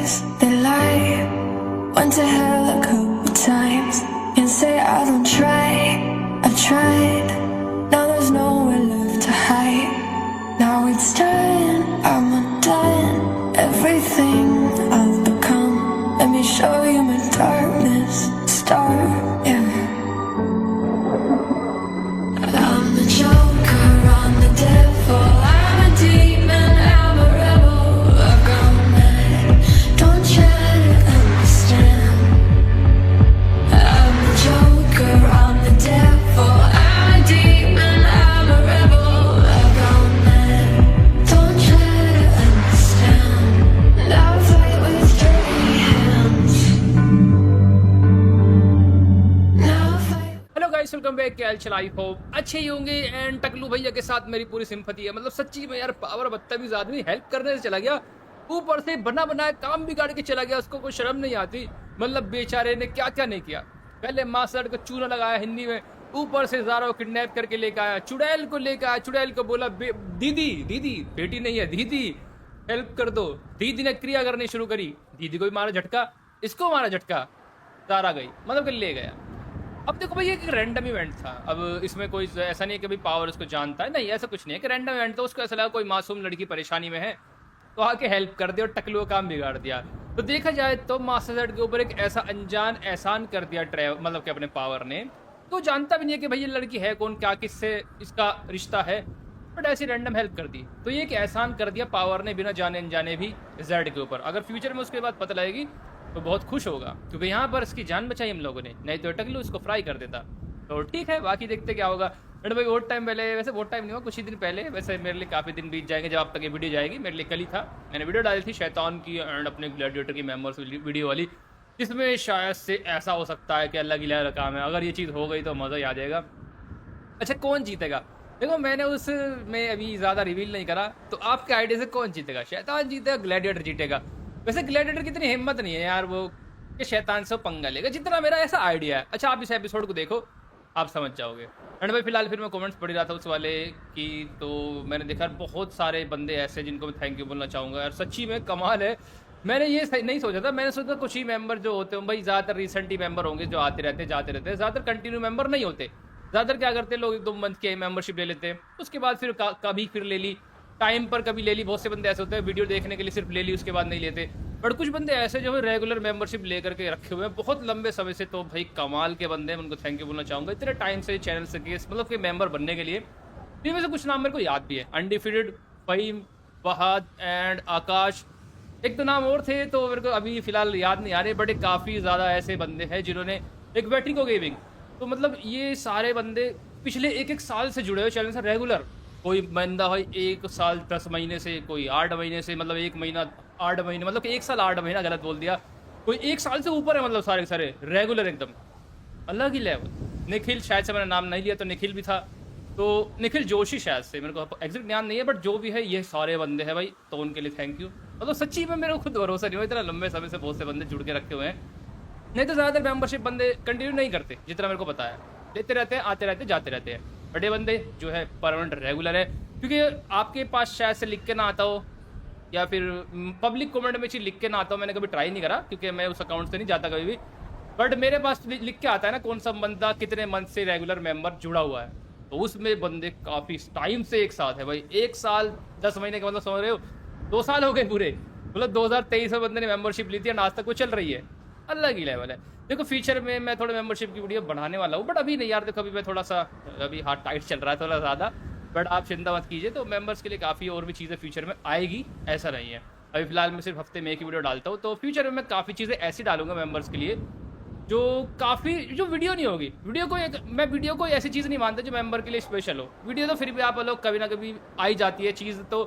lies, they lie. Went to hell a couple times. Can't say I don't try. I've tried. Now there's nowhere left to hide. Now it's done. I'm undone. Everything I've become. Let me show you my darkness. Start, yeah. I'm the Joker, I'm the devil, I'm a demon, I'm a rebel. I've gone mad, don't try to understand. I'm the Joker, I'm the devil, I'm a demon, I'm a rebel. I've gone mad, don't try to understand. Now I fight with dirty hands. Now I fight. Hello guys, welcome back. क्या हाल I hope अच्छे ही होंगे। And टकलू भैया के साथ मेरी पूरी sympathy है। मतलब सच्ची में यार, पावर बदतमीज आदमी हेल्प करने से चला गया, ऊपर से बना बनाया काम बिगाड़ के चला गया। उसको कोई शर्म नहीं आती। मतलब बेचारे ने क्या क्या नहीं किया। पहले मास्टर को चूना लगाया हिंदी में, ऊपर से ज़ारा को किडनैप करके लेकर आया, चुड़ैल को लेकर आया। चुड़ैल को बोला दीदी दीदी, बेटी नहीं है दीदी, हेल्प कर दो। दीदी ने क्रिया करनी शुरू करी, दीदी को भी मारा झटका, इसको मारा झटका, ज़ारा गई, मतलब कि ले गया। अब देखो भाई, एक रैंडम इवेंट था। अब इसमें कोई ऐसा नहीं है कि भाई पावर उसको जानता है, नहीं ऐसा कुछ नहीं है कि रैंडम इवेंट था। उसको ऐसा लगा कोई मासूम लड़की परेशानी में है तो आके हेल्प कर दिया और टकलू का काम बिगाड़ दिया। तो देखा जाए तो मास्टर जेड के ऊपर एक ऐसा अनजान एहसान कर दिया मतलब कि अपने पावर ने। तो जानता भी नहीं है कि भाई ये लड़की है कौन, क्या किससे इसका रिश्ता है, बट ऐसी रैंडम हेल्प कर दी। तो ये एक एहसान कर दिया पावर ने बिना जाने अनजाने भी जेड के ऊपर। अगर फ्यूचर में उसके बाद पता लगेगी तो बहुत खुश होगा, क्योंकि यहाँ पर इसकी जान बचाई हम लोगों ने, नहीं तो टकलू इसको फ्राई कर देता। तो ठीक है, बाकी देखते क्या होगा। बट भाई बहुत टाइम पहले, वैसे बहुत टाइम नहीं हुआ, कुछ ही दिन पहले, वैसे मेरे लिए काफ़ी दिन बीत जाएंगे जब आप तक ये वीडियो जाएगी। मेरे लिए कल ही था, मैंने वीडियो डाली थी शैतान की एंड अपने ग्लैडिएटर की मेंबर्स वीडियो वाली, जिसमें शायद से ऐसा हो सकता है कि अल्लाह की लहर काम है। अगर ये चीज़ हो गई तो मज़ा ही आ जाएगा। अच्छा, कौन जीतेगा? देखो, मैंने उसमें अभी ज़्यादा रिवील नहीं करा, तो आपके आइडिया से कौन जीतेगा? शैतान जीतेगा, ग्लैडिएटर जीतेगा? वैसे ग्लैडिएटर की इतनी हिम्मत नहीं है यार वो कि शैतान से पंगा लेगा, जितना मेरा ऐसा आइडिया है। अच्छा, आप इस एपिसोड को देखो, आप समझ जाओगे। एंड भाई फिलहाल फिर मैं कमेंट्स पढ़ रहा था उस वाले की, तो मैंने देखा बहुत सारे बंदे ऐसे जिनको मैं थैंक यू बोलना चाहूँगा यार। सच्ची में कमाल है। मैंने ये नहीं सोचा था। मैंने सोचा कुछ ही मेंबर जो होते हैं भाई, ज़्यादातर रिसेंट ही मेंबर होंगे जो आते रहते जाते रहते हैं, ज़्यादातर कंटिन्यू मेंबर नहीं होते। ज़्यादातर क्या करते हैं लोग, 1-2 मंथ के मेंबरशिप ले लेते हैं, उसके बाद फिर कभी फिर ले ली, टाइम पर कभी ले ली। बहुत से बंदे ऐसे होते हैं वीडियो देखने के लिए सिर्फ ले ली, उसके बाद नहीं लेते। बट कुछ बंदे ऐसे जो है रेगुलर मेंबरशिप लेकर के रखे हुए हैं बहुत लंबे समय से। तो भाई कमाल के बंदे हैं, उनको थैंक यू बोलना चाहूँगा इतने टाइम से चैनल से मतलब कि मेंबर बनने के लिए। इनमें से कुछ नाम मेरे को याद भी है, अनडिफिटेड, फ़हीम, फहद एंड आकाश। एक तो नाम और थे तो मेरे को अभी फ़िलहाल याद नहीं आ रहे, बट काफ़ी ज़्यादा ऐसे बंदे हैं जिन्होंने, एक वेट्रिको गेमिंग, तो मतलब ये सारे बंदे पिछले 1-1 साल से जुड़े हुए चैनल से रेगुलर। कोई बंदा भाई 1 साल 10 महीने से, कोई 8 महीने से, मतलब 1 महीना 8 महीने, मतलब कि 1 साल 8 महीना, गलत बोल दिया, कोई 1 साल से ऊपर है, मतलब सारे सारे रेगुलर एकदम अलग ही लेवल। निखिल, शायद से मैंने नाम नहीं लिया तो निखिल भी था, तो निखिल जोशी शायद से, मेरे को एग्जैक्ट ध्यान नहीं है, बट जो भी है ये सारे बंदे हैं भाई, तो उनके लिए थैंक यू। मतलब सच्ची में मेरे को खुद भरोसा नहीं हुआ, इतना लंबे समय से बहुत से बंदे जुड़ के रखे हुए हैं। नहीं तो ज़्यादातर मेंबरशिप बंदे कंटिन्यू नहीं करते, जितना मेरे को पता है, लेते रहते हैं, आते रहते जाते रहते हैं। बड़े बंदे जो है परमानेंट रेगुलर है, क्योंकि आपके पास शायद से लिख के ना आता हो, या फिर पब्लिक कमेंट में चीज़ लिख के ना आता हो। मैंने कभी ट्राई नहीं करा क्योंकि मैं उस अकाउंट से नहीं जाता कभी भी, बट मेरे पास लिख के आता है ना कौन सा बंदा कितने मंथ से रेगुलर मेंबर जुड़ा हुआ है। तो उसमें बंदे काफ़ी टाइम से एक साथ है भाई, 1 साल 10 महीने का मतलब समझ रहे हो, 2 साल हो गए पूरे। मतलब 2023 में बंदे ने मेंबरशिप ली थी और आज तक वो चल रही है, अलग ही लेवल है। देखो फ्यूचर में मैं थोड़ा मेंबरशिप की वीडियो बढ़ाने वाला हूँ, बट अभी नहीं यार। देखो अभी मैं थोड़ा सा, अभी हाथ टाइट चल रहा है थोड़ा ज़्यादा, बट आप चिंता मत कीजिए। तो मेंबर्स के लिए काफ़ी और भी चीज़ें फ्यूचर में आएगी, ऐसा नहीं है। अभी फिलहाल मैं सिर्फ हफ्ते में एक ही वीडियो डालता हूँ, तो फ्यूचर में मैं काफ़ी चीज़ें ऐसी डालूंगा मेंबर्स के लिए जो काफ़ी, जो वीडियो नहीं होगी। मैं वीडियो को ऐसी चीज़ नहीं मानता जो मेंबर के लिए स्पेशल हो। वीडियो तो फिर भी आप लोग कभी ना कभी आई जाती है चीज़, तो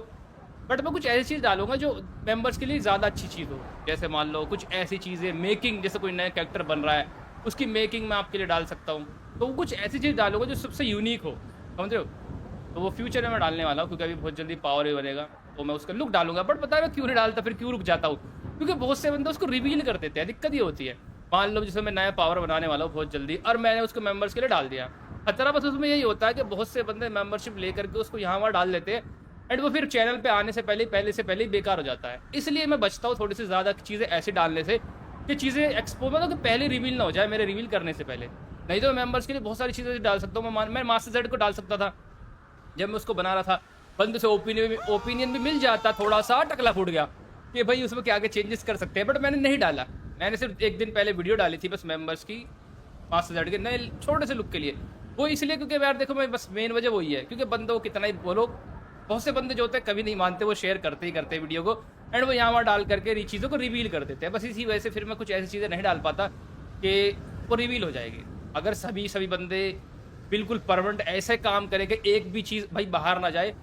बट मैं कुछ ऐसी चीज़ डालूंगा जो मेंबर्स के लिए ज़्यादा अच्छी चीज़ हो। जैसे मान लो कुछ ऐसी चीज़ें, मेकिंग, जैसे कोई नया कैरेक्टर बन रहा है उसकी मेकिंग मैं आपके लिए डाल सकता हूँ, तो कुछ ऐसी चीज़ डालूंगा जो सबसे यूनिक हो, समझ रहे हो। तो वो फ्यूचर में मैं डालने वाला हूँ, क्योंकि अभी बहुत जल्दी पावर ही बनेगा, तो मैं उसका लुक डालूंगा। बट पता है मैं क्यों नहीं डालता, फिर क्यों रुक जाता हूँ, क्योंकि बहुत से बंदे उसको रिवील कर देते हैं। दिक्कत ये होती है, मान लो जैसे मैं नया पावर बनाने वाला हूँ बहुत जल्दी, और मैंने उसको मेंबर्स के लिए डाल दिया। खतरा बस उसमें यही होता है कि बहुत से बंदे मेंबरशिप लेकर के उसको यहाँ वहाँ डाल देते हैं, एंड वो फिर चैनल पे आने से पहले ही बेकार हो जाता है। इसलिए मैं बचता हूँ थोड़ी सी ज़्यादा चीज़ें ऐसे डालने से कि चीज़ें एक्सपो मतलब कि पहले रिवील ना हो जाए मेरे रिवील करने से पहले। नहीं तो मेंबर्स के लिए बहुत सारी चीज़ें डाल सकता हूँ। मैं मास्टर जेड को डाल सकता था जब मैं उसको बना रहा था। बंदे से ओपिनियन भी मिल जाता, थोड़ा सा टकला फूट गया कि भाई उसमें क्या आगे चेंजेस कर सकते हैं, बट मैंने नहीं डाला। मैंने सिर्फ एक दिन पहले वीडियो डाली थी बस मेंबर्स की मास्टर जेड के नए छोटे से लुक के लिए। वो इसलिए क्योंकि यार देखो मैं बस मेन वजह वही है क्योंकि बंदों को कितना ही बोलो, बहुत से बंदे जो होते हैं कभी नहीं मानते, वो शेयर करते ही करते हैं वीडियो को एंड वो यहाँ वहाँ डाल करके चीज़ों को रिवील कर देते हैं। बस इसी वजह से फिर मैं कुछ ऐसी चीज़ें नहीं डाल पाता कि वो रिवील हो जाएगी। अगर सभी बंदे बिल्कुल परमानेंट ऐसे काम करें कि एक भी चीज़ भाई बाहर ना जाए,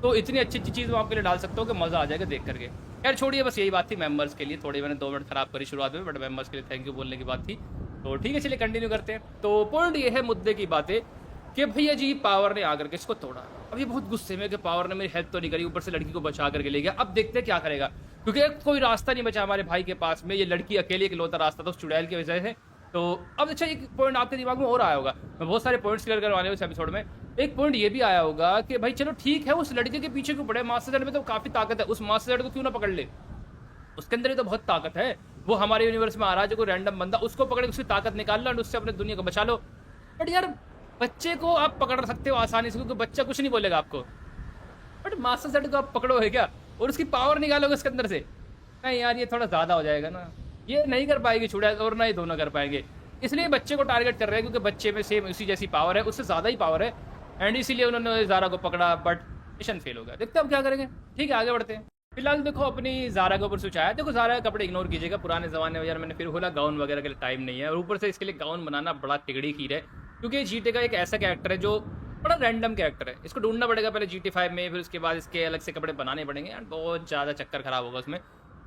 तो इतनी अच्छी चीज़ मैं आपके लिए डाल सकता हूँ कि मज़ा आ जाएगा देख करके। खैर छोड़िए, बस यही बात थी मेंबर्स के लिए। थोड़ी मैंने 2 मिनट खराब करी शुरुआत में, बट मेंबर्स के लिए थैंक यू बोलने की बात थी। तो ठीक है, चलिए कंटिन्यू करते हैं। तो पॉइंट ये है मुद्दे की बातें कि भैया जी पावर ने आकर के इसको तोड़ा। अब ये बहुत गुस्से में कि पावर ने मेरी हेल्प तो नहीं करी, ऊपर से लड़की को बचा करके ले गया। अब देखते हैं क्या करेगा, क्योंकि कोई रास्ता नहीं बचा हमारे भाई के पास में। ये लड़की अकेले इकलौता रास्ता था उस चुड़ैल की वजह से। तो अब अच्छा एक पॉइंट आपके दिमाग में और आया होगा, मैं बहुत सारे पॉइंट्स क्लियर करवाने उस एपिसोड में। एक पॉइंट ये भी आया होगा कि भाई चलो ठीक है, उस लड़के के पीछे क्यों पड़े, मास्टर जेड में तो काफी ताकत है, उस मास्टर जेड को क्यों ना पकड़ ले, उसके अंदर ही तो बहुत ताकत है। वो हमारे यूनिवर्स में आ रहा है जो कोई रैंडम बंदा, उसको पकड़े उसकी ताकत निकाल लो और उससे अपने दुनिया को बचा लो। बट यार बच्चे को आप पकड़ सकते हो आसानी से क्योंकि बच्चा कुछ नहीं बोलेगा आपको, बट मास्टर जेड को आप पकड़ोगे क्या और उसकी पावर निकालोगे उसके अंदर से? नहीं यार, ये थोड़ा ज़्यादा हो जाएगा ना, ये नहीं कर पाएगी चुड़ैल और ना ही दोनों कर पाएंगे। इसलिए बच्चे को टारगेट कर रहे हैं क्योंकि बच्चे में सेम उसी जैसी पावर है, उससे ज़्यादा ही पावर है एंड इसीलिए उन्होंने ज़ारा को पकड़ा। बट मिशन फेल हो गया। देखते हैं अब क्या करेंगे। ठीक है, आगे बढ़ते हैं। फिलहाल देखो अपनी ज़ारा के ऊपर स्विच आया। देखो ज़ारा के कपड़े इग्नोर कीजिएगा, पुराने ज़माने में यार मैंने फिर बोला गाउन वगैरह के लिए टाइम नहीं है, और ऊपर से इसके लिए गाउन बनाना बड़ा तिगड़ी खीर है क्योंकि जीटे का एक ऐसा कैरेक्टर है जो बड़ा रैंडम कैरेक्टर है। इसको ढूंढना पड़ेगा पहले जीटी 5 में, फिर उसके बाद इसके अलग से कपड़े बनाने पड़ेंगे एंड बहुत ज़्यादा चक्कर खराब होगा उसमें।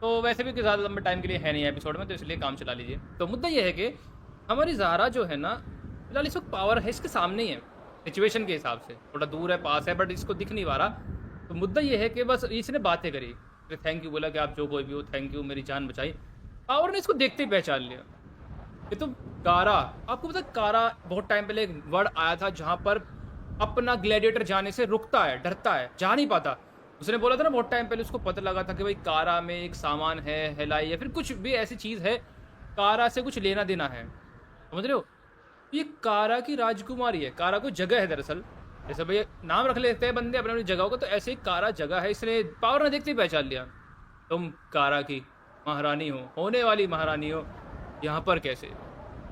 तो वैसे भी ज़्यादा लंबे टाइम के लिए है नहीं एपिसोड में, तो इसलिए काम चला लीजिए। तो मुद्दा ये है कि हमारी ज़ारा जो है ना, फिलहाल इस वक्त पावर है इसके सामने ही है सिचुएशन के हिसाब से, थोड़ा दूर है पास है बट इसको दिख नहीं पा रहा। तो मुद्दा ये है कि बस इसने बातें करी, थैंक यू बोला कि आप जो कोई भी हो थैंक यू, मेरी जान बचाई। पावर ने इसको देखते ही पहचान लिया। ये तो कारा, आपको पता है कारा बहुत टाइम पहले एक वर्ड आया था जहाँ पर अपना ग्लैडिएटर जाने से रुकता है, डरता है, जा नहीं पाता। उसने बोला था ना बहुत टाइम पहले, उसको पता लगा था कि भाई कारा में एक सामान है, हेलाई या फिर कुछ भी ऐसी चीज़ है, कारा से कुछ लेना देना है, समझ रहे हो? ये कारा की राजकुमारी है, कारा कोई जगह है दरअसल। जैसे भैया नाम रख लेते हैं बंदे अपनी अपनी जगहों को, तो ऐसे ही कारा जगह है, इसलिए पावर ने देखते ही पहचान लिया। तुम कारा की महारानी हो, होने वाली महारानी हो, यहाँ पर कैसे?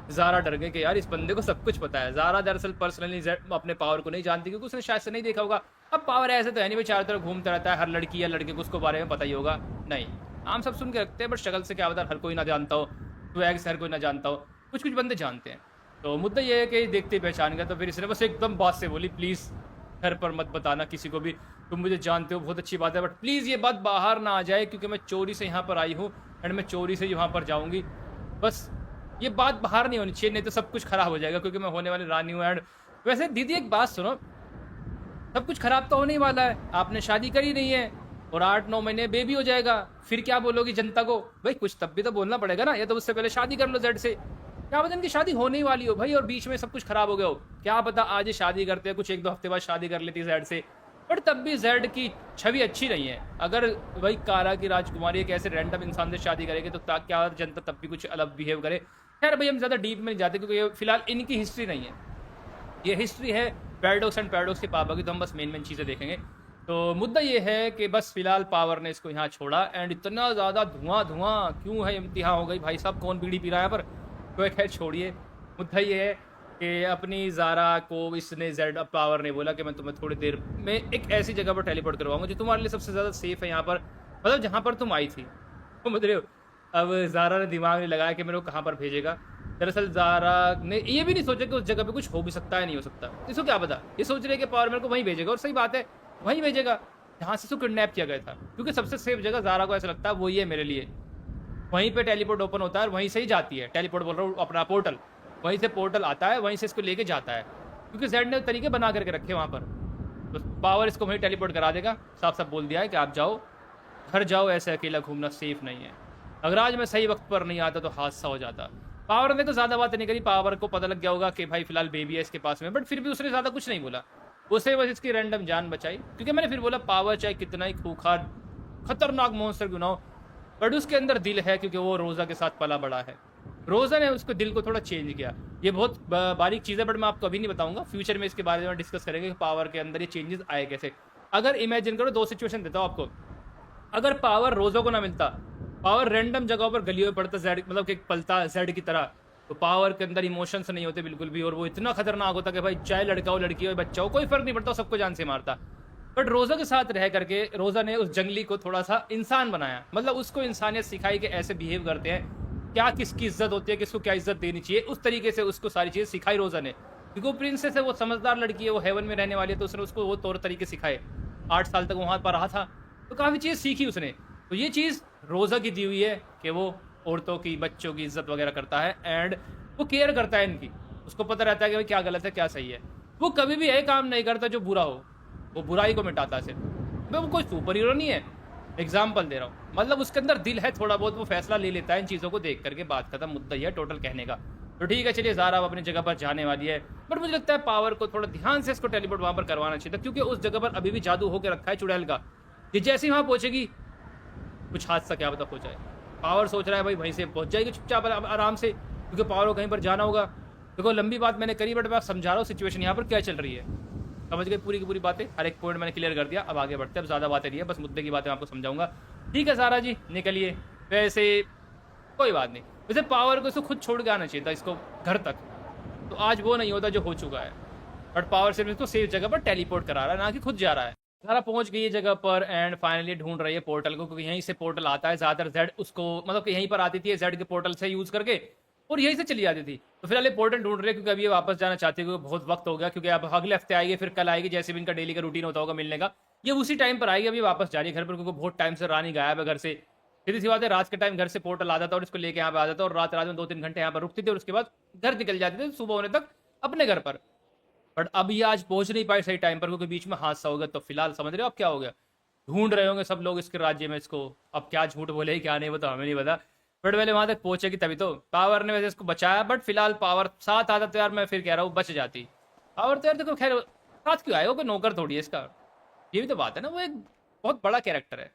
ज़ारा डर गई कि यार इस बंदे को सब कुछ पता है। ज़ारा दरअसल पर्सनली अपने पावर को नहीं जानती क्योंकि उसने शायद से नहीं देखा होगा। अब पावर ऐसे तो है नहीं भाई चारों तरफ घूमता रहता है, हर लड़की या लड़के को उसको बारे में पता ही होगा नहीं। हम सब सुन के रखते हैं बट शक्ल से क्या पता हर कोई ना जानता हो, स्वैग से हर कोई ना जानता हो, कुछ कुछ बंदे जानते हैं। तो मुद्दा ये है कि देखते ही पहचान गया। तो फिर इसने बस एकदम बात से बोली, प्लीज़ घर पर मत बताना किसी को भी, तुम मुझे जानते हो बहुत अच्छी बात है, बट प्लीज़ ये बात बाहर ना आ जाए क्योंकि मैं चोरी से यहाँ पर आई हूँ एंड मैं चोरी से यहाँ पर जाऊँगी। बस ये बात बाहर नहीं होनी चाहिए, नहीं तो सब कुछ खराब हो जाएगा क्योंकि मैं होने वाली रानी हूँ। एंड वैसे दीदी एक बात सुनो, सब कुछ खराब तो होने ही वाला है, आपने शादी करी नहीं है और 8-9 महीने बेबी हो जाएगा, फिर क्या बोलोगी जनता को? भाई कुछ तब भी तो बोलना पड़ेगा ना, या तो उससे पहले शादी कर लो जेड से। क्या पता इनकी शादी होने ही वाली हो भाई और बीच में सब कुछ खराब हो गया हो, क्या पता आज ही शादी करते हैं, कुछ 1-2 हफ्ते बाद शादी कर लेती जेड से। बट तब भी जेड की छवि अच्छी नहीं है। अगर भाई कारा की राजकुमारी एक ऐसे रैंडम इंसान से शादी करेगी तो क्या जनता तब भी कुछ अलग बिहेव करे। खैर भाई हम ज़्यादा डीप में नहीं जाते क्योंकि ये फिलहाल इनकी हिस्ट्री नहीं है, ये हिस्ट्री है पैराडॉक्स एंड पैराडॉक्स के पापा की, तो हम बस मेन चीज़ें देखेंगे। तो मुद्दा ये है कि बस फिलहाल पावर ने इसको यहाँ छोड़ा एंड इतना ज़्यादा धुआं क्यों है, इम्तिहान हो गई भाई साहब, कौन बीड़ी पी रहा है यहाँ पर। तो खैर छोड़िए, मुद्दा ये है कि अपनी ज़ारा को इसने जेड पावर ने बोला कि मैं तुम्हें थोड़ी देर में एक ऐसी जगह पर टेलीपोर्ट करवाऊंगा जो तुम्हारे लिए सबसे ज़्यादा सेफ है यहाँ पर, मतलब जहाँ पर तुम आई थी, समझ रहे हो। अब ज़ारा ने दिमाग नहीं लगाया कि मेरे को कहाँ पर भेजेगा। दरअसल ज़ारा ने ये भी नहीं सोचा कि उस जगह पे कुछ हो भी सकता है नहीं हो सकता, इसको क्या पता, ये सोच रहे कि पावर मेरे को वहीं भेजेगा, और सही बात है वहीं भेजेगा जहाँ से उसको किडनैप किया गया था, क्योंकि सबसे सेफ जगह ज़ारा को ऐसा लगता है वही है मेरे लिए। वहीं पे टेलीपोर्ट ओपन होता है और वहीं से ही जाती है, टेलीपोर्ट बोल रहा हूँ अपना पोर्टल, वहीं से पोर्टल आता है, वहीं से इसको लेके जाता है, क्योंकि जेड ने तरीके बना करके रखे वहाँ पर। तो पावर इसको वहीं टेलीपोर्ट करा देगा, साफ साफ बोल दिया है कि आप जाओ, घर जाओ, ऐसे अकेला घूमना सेफ नहीं है। अगर आज मैं सही वक्त पर नहीं आता तो हादसा हो जाता। पावर ने तो ज़्यादा बात नहीं करी, पावर को पता लग गया होगा कि भाई फिलहाल बेबी है इसके पास में, बट फिर भी उसने ज़्यादा कुछ नहीं बोला। उसे बस इसकी रैंडम जान बचाई, क्योंकि मैंने फिर बोला पावर चाहे कितना ही खूंखार खतरनाक मॉन्स्टर क्यों ना हो, बट उसके अंदर दिल है, क्योंकि वो रोज़ा के साथ पला बड़ा है। रोज़ा ने उसको दिल को थोड़ा चेंज किया। ये बहुत बारीक चीज़ है, बट मैं आपको अभी नहीं बताऊंगा, फ्यूचर में इसके बारे में डिस्कस करेंगे कि पावर के अंदर ये चेंजेस आए कैसे। अगर इमेजिन करो, 2 सिचुएशन देता हूँ आपको। अगर पावर रोज़ो को ना मिलता, पावर रैंडम जगहों पर गलियों में पड़ता जेड, मतलब कि पलता जेड की तरह, तो पावर के अंदर इमोशंस नहीं होते बिल्कुल भी, और वो इतना खतरनाक होता कि भाई चाहे लड़का हो लड़की हो बच्चा हो कोई फर्क नहीं पड़ता, सबको जान से मारता। बट रोज़ा के साथ रह करके रोज़ा ने उस जंगली को थोड़ा सा इंसान बनाया, मतलब उसको इंसानियत सिखाई कि ऐसे बिहेव करते हैं, क्या किसकी इज्जत होती है, किसको क्या इज्जत देनी चाहिए, उस तरीके से उसको सारी चीज़ें सिखाई रोज़ा ने, क्योंकि वो प्रिंसेस है, वो समझदार लड़की है, वो हेवन में रहने वाली है, तो उसने उसको वो तौर तरीके सिखाए। 8 साल तक वहाँ पर रहा था, तो काफ़ी चीज़ सीखी उसने। तो ये चीज़ रोज़ा की दी हुई है कि वो औरतों की, बच्चों की इज्जत वगैरह करता है, एंड वो केयर करता है इनकी। उसको पता रहता है कि भाई क्या गलत है क्या सही है। वो कभी भी ये काम नहीं करता जो बुरा हो, वो बुराई को मिटाता सिर्फ। भाई वो कोई सुपर हीरो नहीं है, एग्जाम्पल दे रहा हूँ, मतलब उसके अंदर दिल है थोड़ा बहुत, वो फैसला ले लेता है इन चीज़ों को देख करके। बात खत्म, मुद्दा ही है टोटल कहने का। तो ठीक है, चलिए ज़ारा अब अपनी जगह पर जाने वाली है, बट मुझे लगता है पावर को थोड़ा ध्यान से इसको टेलीपोर्ट वहाँ पर करवाना चाहिए था, क्योंकि उस जगह पर अभी भी जादू होकर रखा है चुड़ैल का। ये जैसे ही वहाँ पहुँचेगी कुछ हादसा क्या पता हो जाए। पावर सोच रहा है भाई वहीं से पहुंच जाएगी चुपचाप आराम से, क्योंकि पावर को कहीं पर जाना होगा। देखो लंबी बात मैंने करी, बट मैं समझा रहा हूँ सिचुएशन यहाँ पर क्या चल रही है। समझ गए पूरी की पूरी बातें, हर एक पॉइंट मैंने क्लियर कर दिया। अब आगे बढ़ते हैं, अब ज़्यादा बातें नहीं है, बस मुद्दे की बातें मैं आपको समझाऊंगा। ठीक है सारा जी, निकलिए। वैसे कोई बात नहीं, वैसे पावर को इसको खुद छोड़ के आना चाहिए था इसको घर तक, तो आज वो नहीं होता जो हो चुका है। बट पावर सिर्फ इसको सेफ जगह पर टेलीपोर्ट करा रहा है, ना कि खुद जा रहा है। सारा पहुंच गई है जगह पर, एंड फाइनली ढूंढ रही है पोर्टल को, क्योंकि यहीं से पोर्टल आता है ज़्यादातर। जेड उसको मतलब कि यहीं पर आती थी जेड के पोर्टल से यूज़ करके, और यहीं से चली जाती थी। तो फिलहाल ये पोर्टल ढूंढ रहे हैं, क्योंकि अभी ये वापस जाना चाहती है, क्योंकि बहुत वक्त हो गया। क्योंकि अब अगले हफ्ते आएगी, फिर कल आएगी, जैसे भी इनका डेली का रूटीन होता होगा मिलने का, ये उसी टाइम पर आएगी। अभी वापस जा रही है घर पर, क्योंकि बहुत टाइम से रानी गायब है घर से। सीधी सी बात है, रात के टाइम घर से पोर्टल आ जाता और इसको लेके यहाँ पे आ जाता, और रात रात में 2-3 घंटे यहाँ पर रुकती थी, और उसके बाद घर निकल जाते थे सुबह होने तक अपने घर पर। बट अब ये आज पहुंच नहीं पाए सही टाइम पर, क्योंकि बीच में हादसा हो गया। तो फिलहाल समझ रहे हो अब क्या हो गया, ढूंढ रहे होंगे सब लोग इसके राज्य में इसको। अब क्या झूठ बोले क्या नहीं, वो तो हमें नहीं पता, बट पहले वहां तक पहुंचेगी तभी तो। पावर ने वैसे इसको बचाया, बट फिलहाल पावर साथ आता तो यार मैं फिर कह रहा हूँ बच जाती। पावर तो यार देखो खैर साथ क्यों आएगा, कोई नौकर थोड़ी है इसका, ये भी तो बात है ना, वो एक बहुत बड़ा कैरेक्टर है।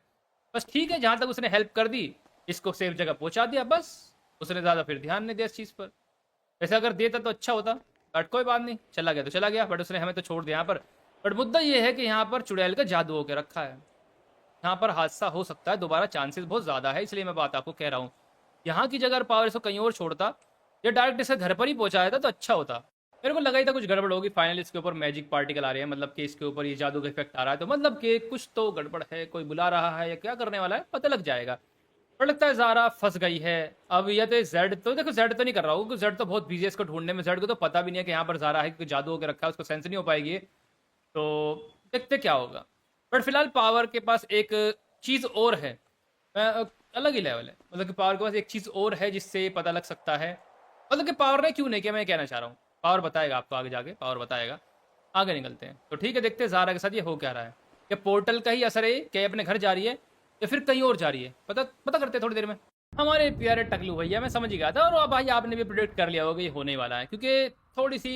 बस ठीक है, जहां तक उसने हेल्प कर दी, इसको सेफ जगह पहुंचा दिया, बस उसने ज़्यादा फिर ध्यान नहीं दिया इस चीज़ पर। वैसे अगर देता तो अच्छा होता, बट कोई बात नहीं, चला गया तो चला गया, बट उसने हमें तो छोड़ दिया यहाँ पर। बट मुद्दा ये है कि यहाँ पर चुड़ैल का जादू होकर रखा है, यहाँ पर हादसा हो सकता है दोबारा, चांसेस बहुत ज़्यादा है, इसलिए मैं बात आपको कह रहा हूँ। यहाँ की जगह पावर इसको कहीं और छोड़ता या डायरेक्ट इसके घर पर ही पहुँचाया था तो अच्छा होता। मेरे को लगा ही था कुछ गड़बड़ होगी। फाइनली इसके ऊपर मैजिक पार्टिकल आ रहे हैं, मतलब कि इसके ऊपर ये जादू का इफेक्ट आ रहा है, तो मतलब कि कुछ तो गड़बड़ है, कोई बुला रहा है या क्या करने वाला है पता लग जाएगा। पर लगता है ज़ारा फंस गई है अब। या तो जेड तो देखो, जेड तो नहीं कर रहा होगा, जेड तो बहुत बिजी है इसको ढूंढने में। जेड को तो पता भी नहीं है कि यहाँ पर ज़ारा है, क्योंकि जादू होकर रखा है, उसको सेंस नहीं हो पाएगी। तो देखते क्या होगा। बट फिलहाल पावर के पास एक चीज़ और है, अलग ही लेवल है, मतलब कि पावर के पास एक चीज़ और है जिससे पता लग सकता है, मतलब कि पावर ने क्यों नहीं किया, मैं कहना चाह रहा हूँ। पावर बताएगा आपको आगे जाके, पावर बताएगा। आगे निकलते हैं, तो ठीक है, देखते हैं ज़ारा के साथ ये हो क्या रहा है। क्या पोर्टल का ही असर है, क्या अपने घर जा रही है या फिर कहीं और जा रही है, पता पता करते हैं थोड़ी देर में। हमारे प्यारे टकलू भैया, मैं समझ ही गया था, और भाई आपने भी प्रिडिक्ट कर लिया होगा ये होने वाला है, क्योंकि थोड़ी सी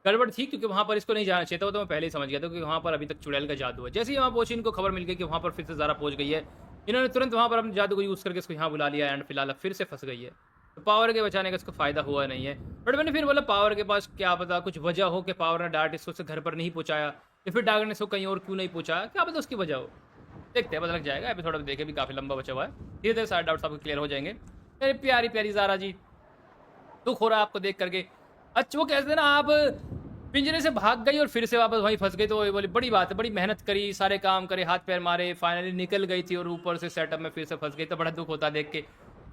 गड़बड़ थी, क्योंकि वहाँ पर इसको नहीं जाना चाहिए था, वो तो मैं पहले ही समझ गया था, क्योंकि वहाँ पर अभी तक चुड़ैल का जादू है। जैसे ही वहाँ पहुंची, इनको खबर मिल गई कि वहाँ पर फिर से ज़ारा पहुँच गई है, इन्होंने तुरंत वहाँ पर अपने जादू को यूज़ करके इसको यहाँ बुला लिया, एंड फिलहाल फिर से फंस गई है। तो पावर के बचाने का इसको फ़ायदा हुआ नहीं है। बट मैंने फिर बोला पावर के पास क्या पता कुछ वजह हो कि पावर ने डायरेक्ट इसको घर पर नहीं पहुँचाया, या फिर डायरेक्ट ने इसको कहीं और क्यों नहीं पहुँचाया, क्या पता उसकी वजह हो। देखते हैं, पता लग जाएगा। एपिसोड में देखे भी काफ़ी लंबा बचा हुआ है, धीरे धीरे सारे डाउट्स आपको क्लियर हो जाएंगे। मेरी प्यारी प्यारी ज़ारा जी, दुख हो रहा है आपको देख करके। अच्छा वो कहते हैं ना, आप पिंजरे से भाग गई और फिर से वापस वहीं फंस गई, तो वो बोली बड़ी बात है, बड़ी मेहनत करी, सारे काम करे, हाथ पैर मारे, फाइनली निकल गई थी, और ऊपर से सेटअप में फिर से फंस गई, तो बड़ा दुख होता देख के।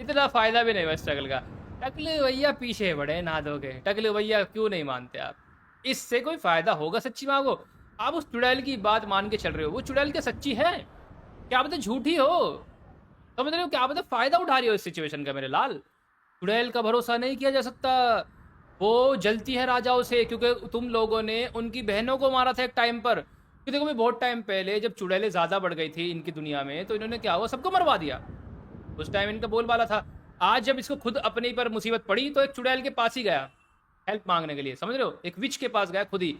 इतना फ़ायदा भी नहीं हुआ स्ट्रगल का। टकलू भैया पीछे बड़े ना दोगे, टकलू भैया क्यों नहीं मानते आप, इससे कोई फ़ायदा होगा सच्ची मांगो। आप उस चुड़ैल की बात मान के चल रहे हो, वो चुड़ैल क्या सच्ची है, क्या पता झूठी हो, समझ रहे हो, क्या पता फ़ायदा उठा रही हो इस सिचुएशन का। मेरे लाल, चुड़ैल का भरोसा नहीं किया जा सकता, वो जलती है राजाओं से, क्योंकि तुम लोगों ने उनकी बहनों को मारा था एक टाइम पर। कि देखो भाई, बहुत टाइम पहले जब चुड़ैलें ज़्यादा बढ़ गई थी इनकी दुनिया में, तो इन्होंने क्या हुआ, सबको मरवा दिया। उस टाइम इनका बोलबाला था। आज जब इसको खुद अपने पर मुसीबत पड़ी, तो एक चुड़ैल के पास ही गया हेल्प मांगने के लिए, समझ रहे हो, एक विच के पास गया खुद ही।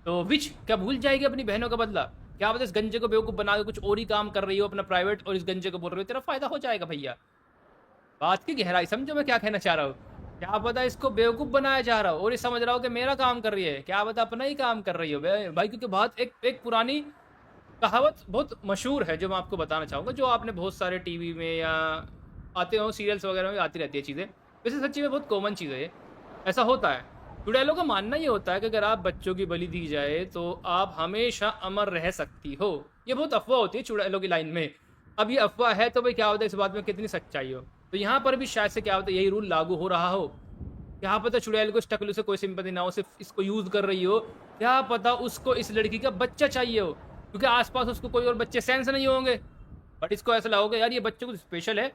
तो विच क्या भूल जाएगी अपनी बहनों का बदला? क्या पता इस गंजे को बेवकूफ़ बना के कुछ और ही काम कर रही हो अपना प्राइवेट, और इस गंजे को बोल रही हो तेरा फ़ायदा हो जाएगा भैया। बात की गहराई समझो मैं क्या कहना चाह रहा हूँ। क्या पता इसको बेवकूफ़ बनाया जा रहा हो और ये समझ रहा हो कि मेरा काम कर रही है, क्या पता अपना ही काम कर रही हो बे भाई। क्योंकि बहुत एक एक पुरानी कहावत बहुत मशहूर है जो मैं आपको बताना चाहूँगा, जो आपने बहुत सारे टीवी में या आते हो सीरियल्स वगैरह में आती रहती है चीज़ें। वैसे सच्ची में बहुत कॉमन चीज़ है ये, ऐसा होता है। चुड़ैलों का मानना ये होता है कि अगर आप बच्चों की बलि दी जाए तो आप हमेशा अमर रह सकती हो। ये बहुत अफ़वाह होती है चुड़ैलों की लाइन में। अब ये अफ़वाह है तो भाई क्या होता है इस बात में कितनी सच्चाई हो। तो यहाँ पर भी शायद से क्या होता है यही रूल लागू हो रहा हो। क्या पता चुड़ैल को इस टकलू से कोई सिंपैथी ना हो, सिर्फ़ इसको यूज़ कर रही हो। क्या पता उसको इस लड़की का बच्चा चाहिए हो, क्योंकि आस-पास उसको कोई और बच्चे सेंस नहीं होंगे। बट इसको ऐसा लगा होगा यार ये बच्चे कुछ स्पेशल है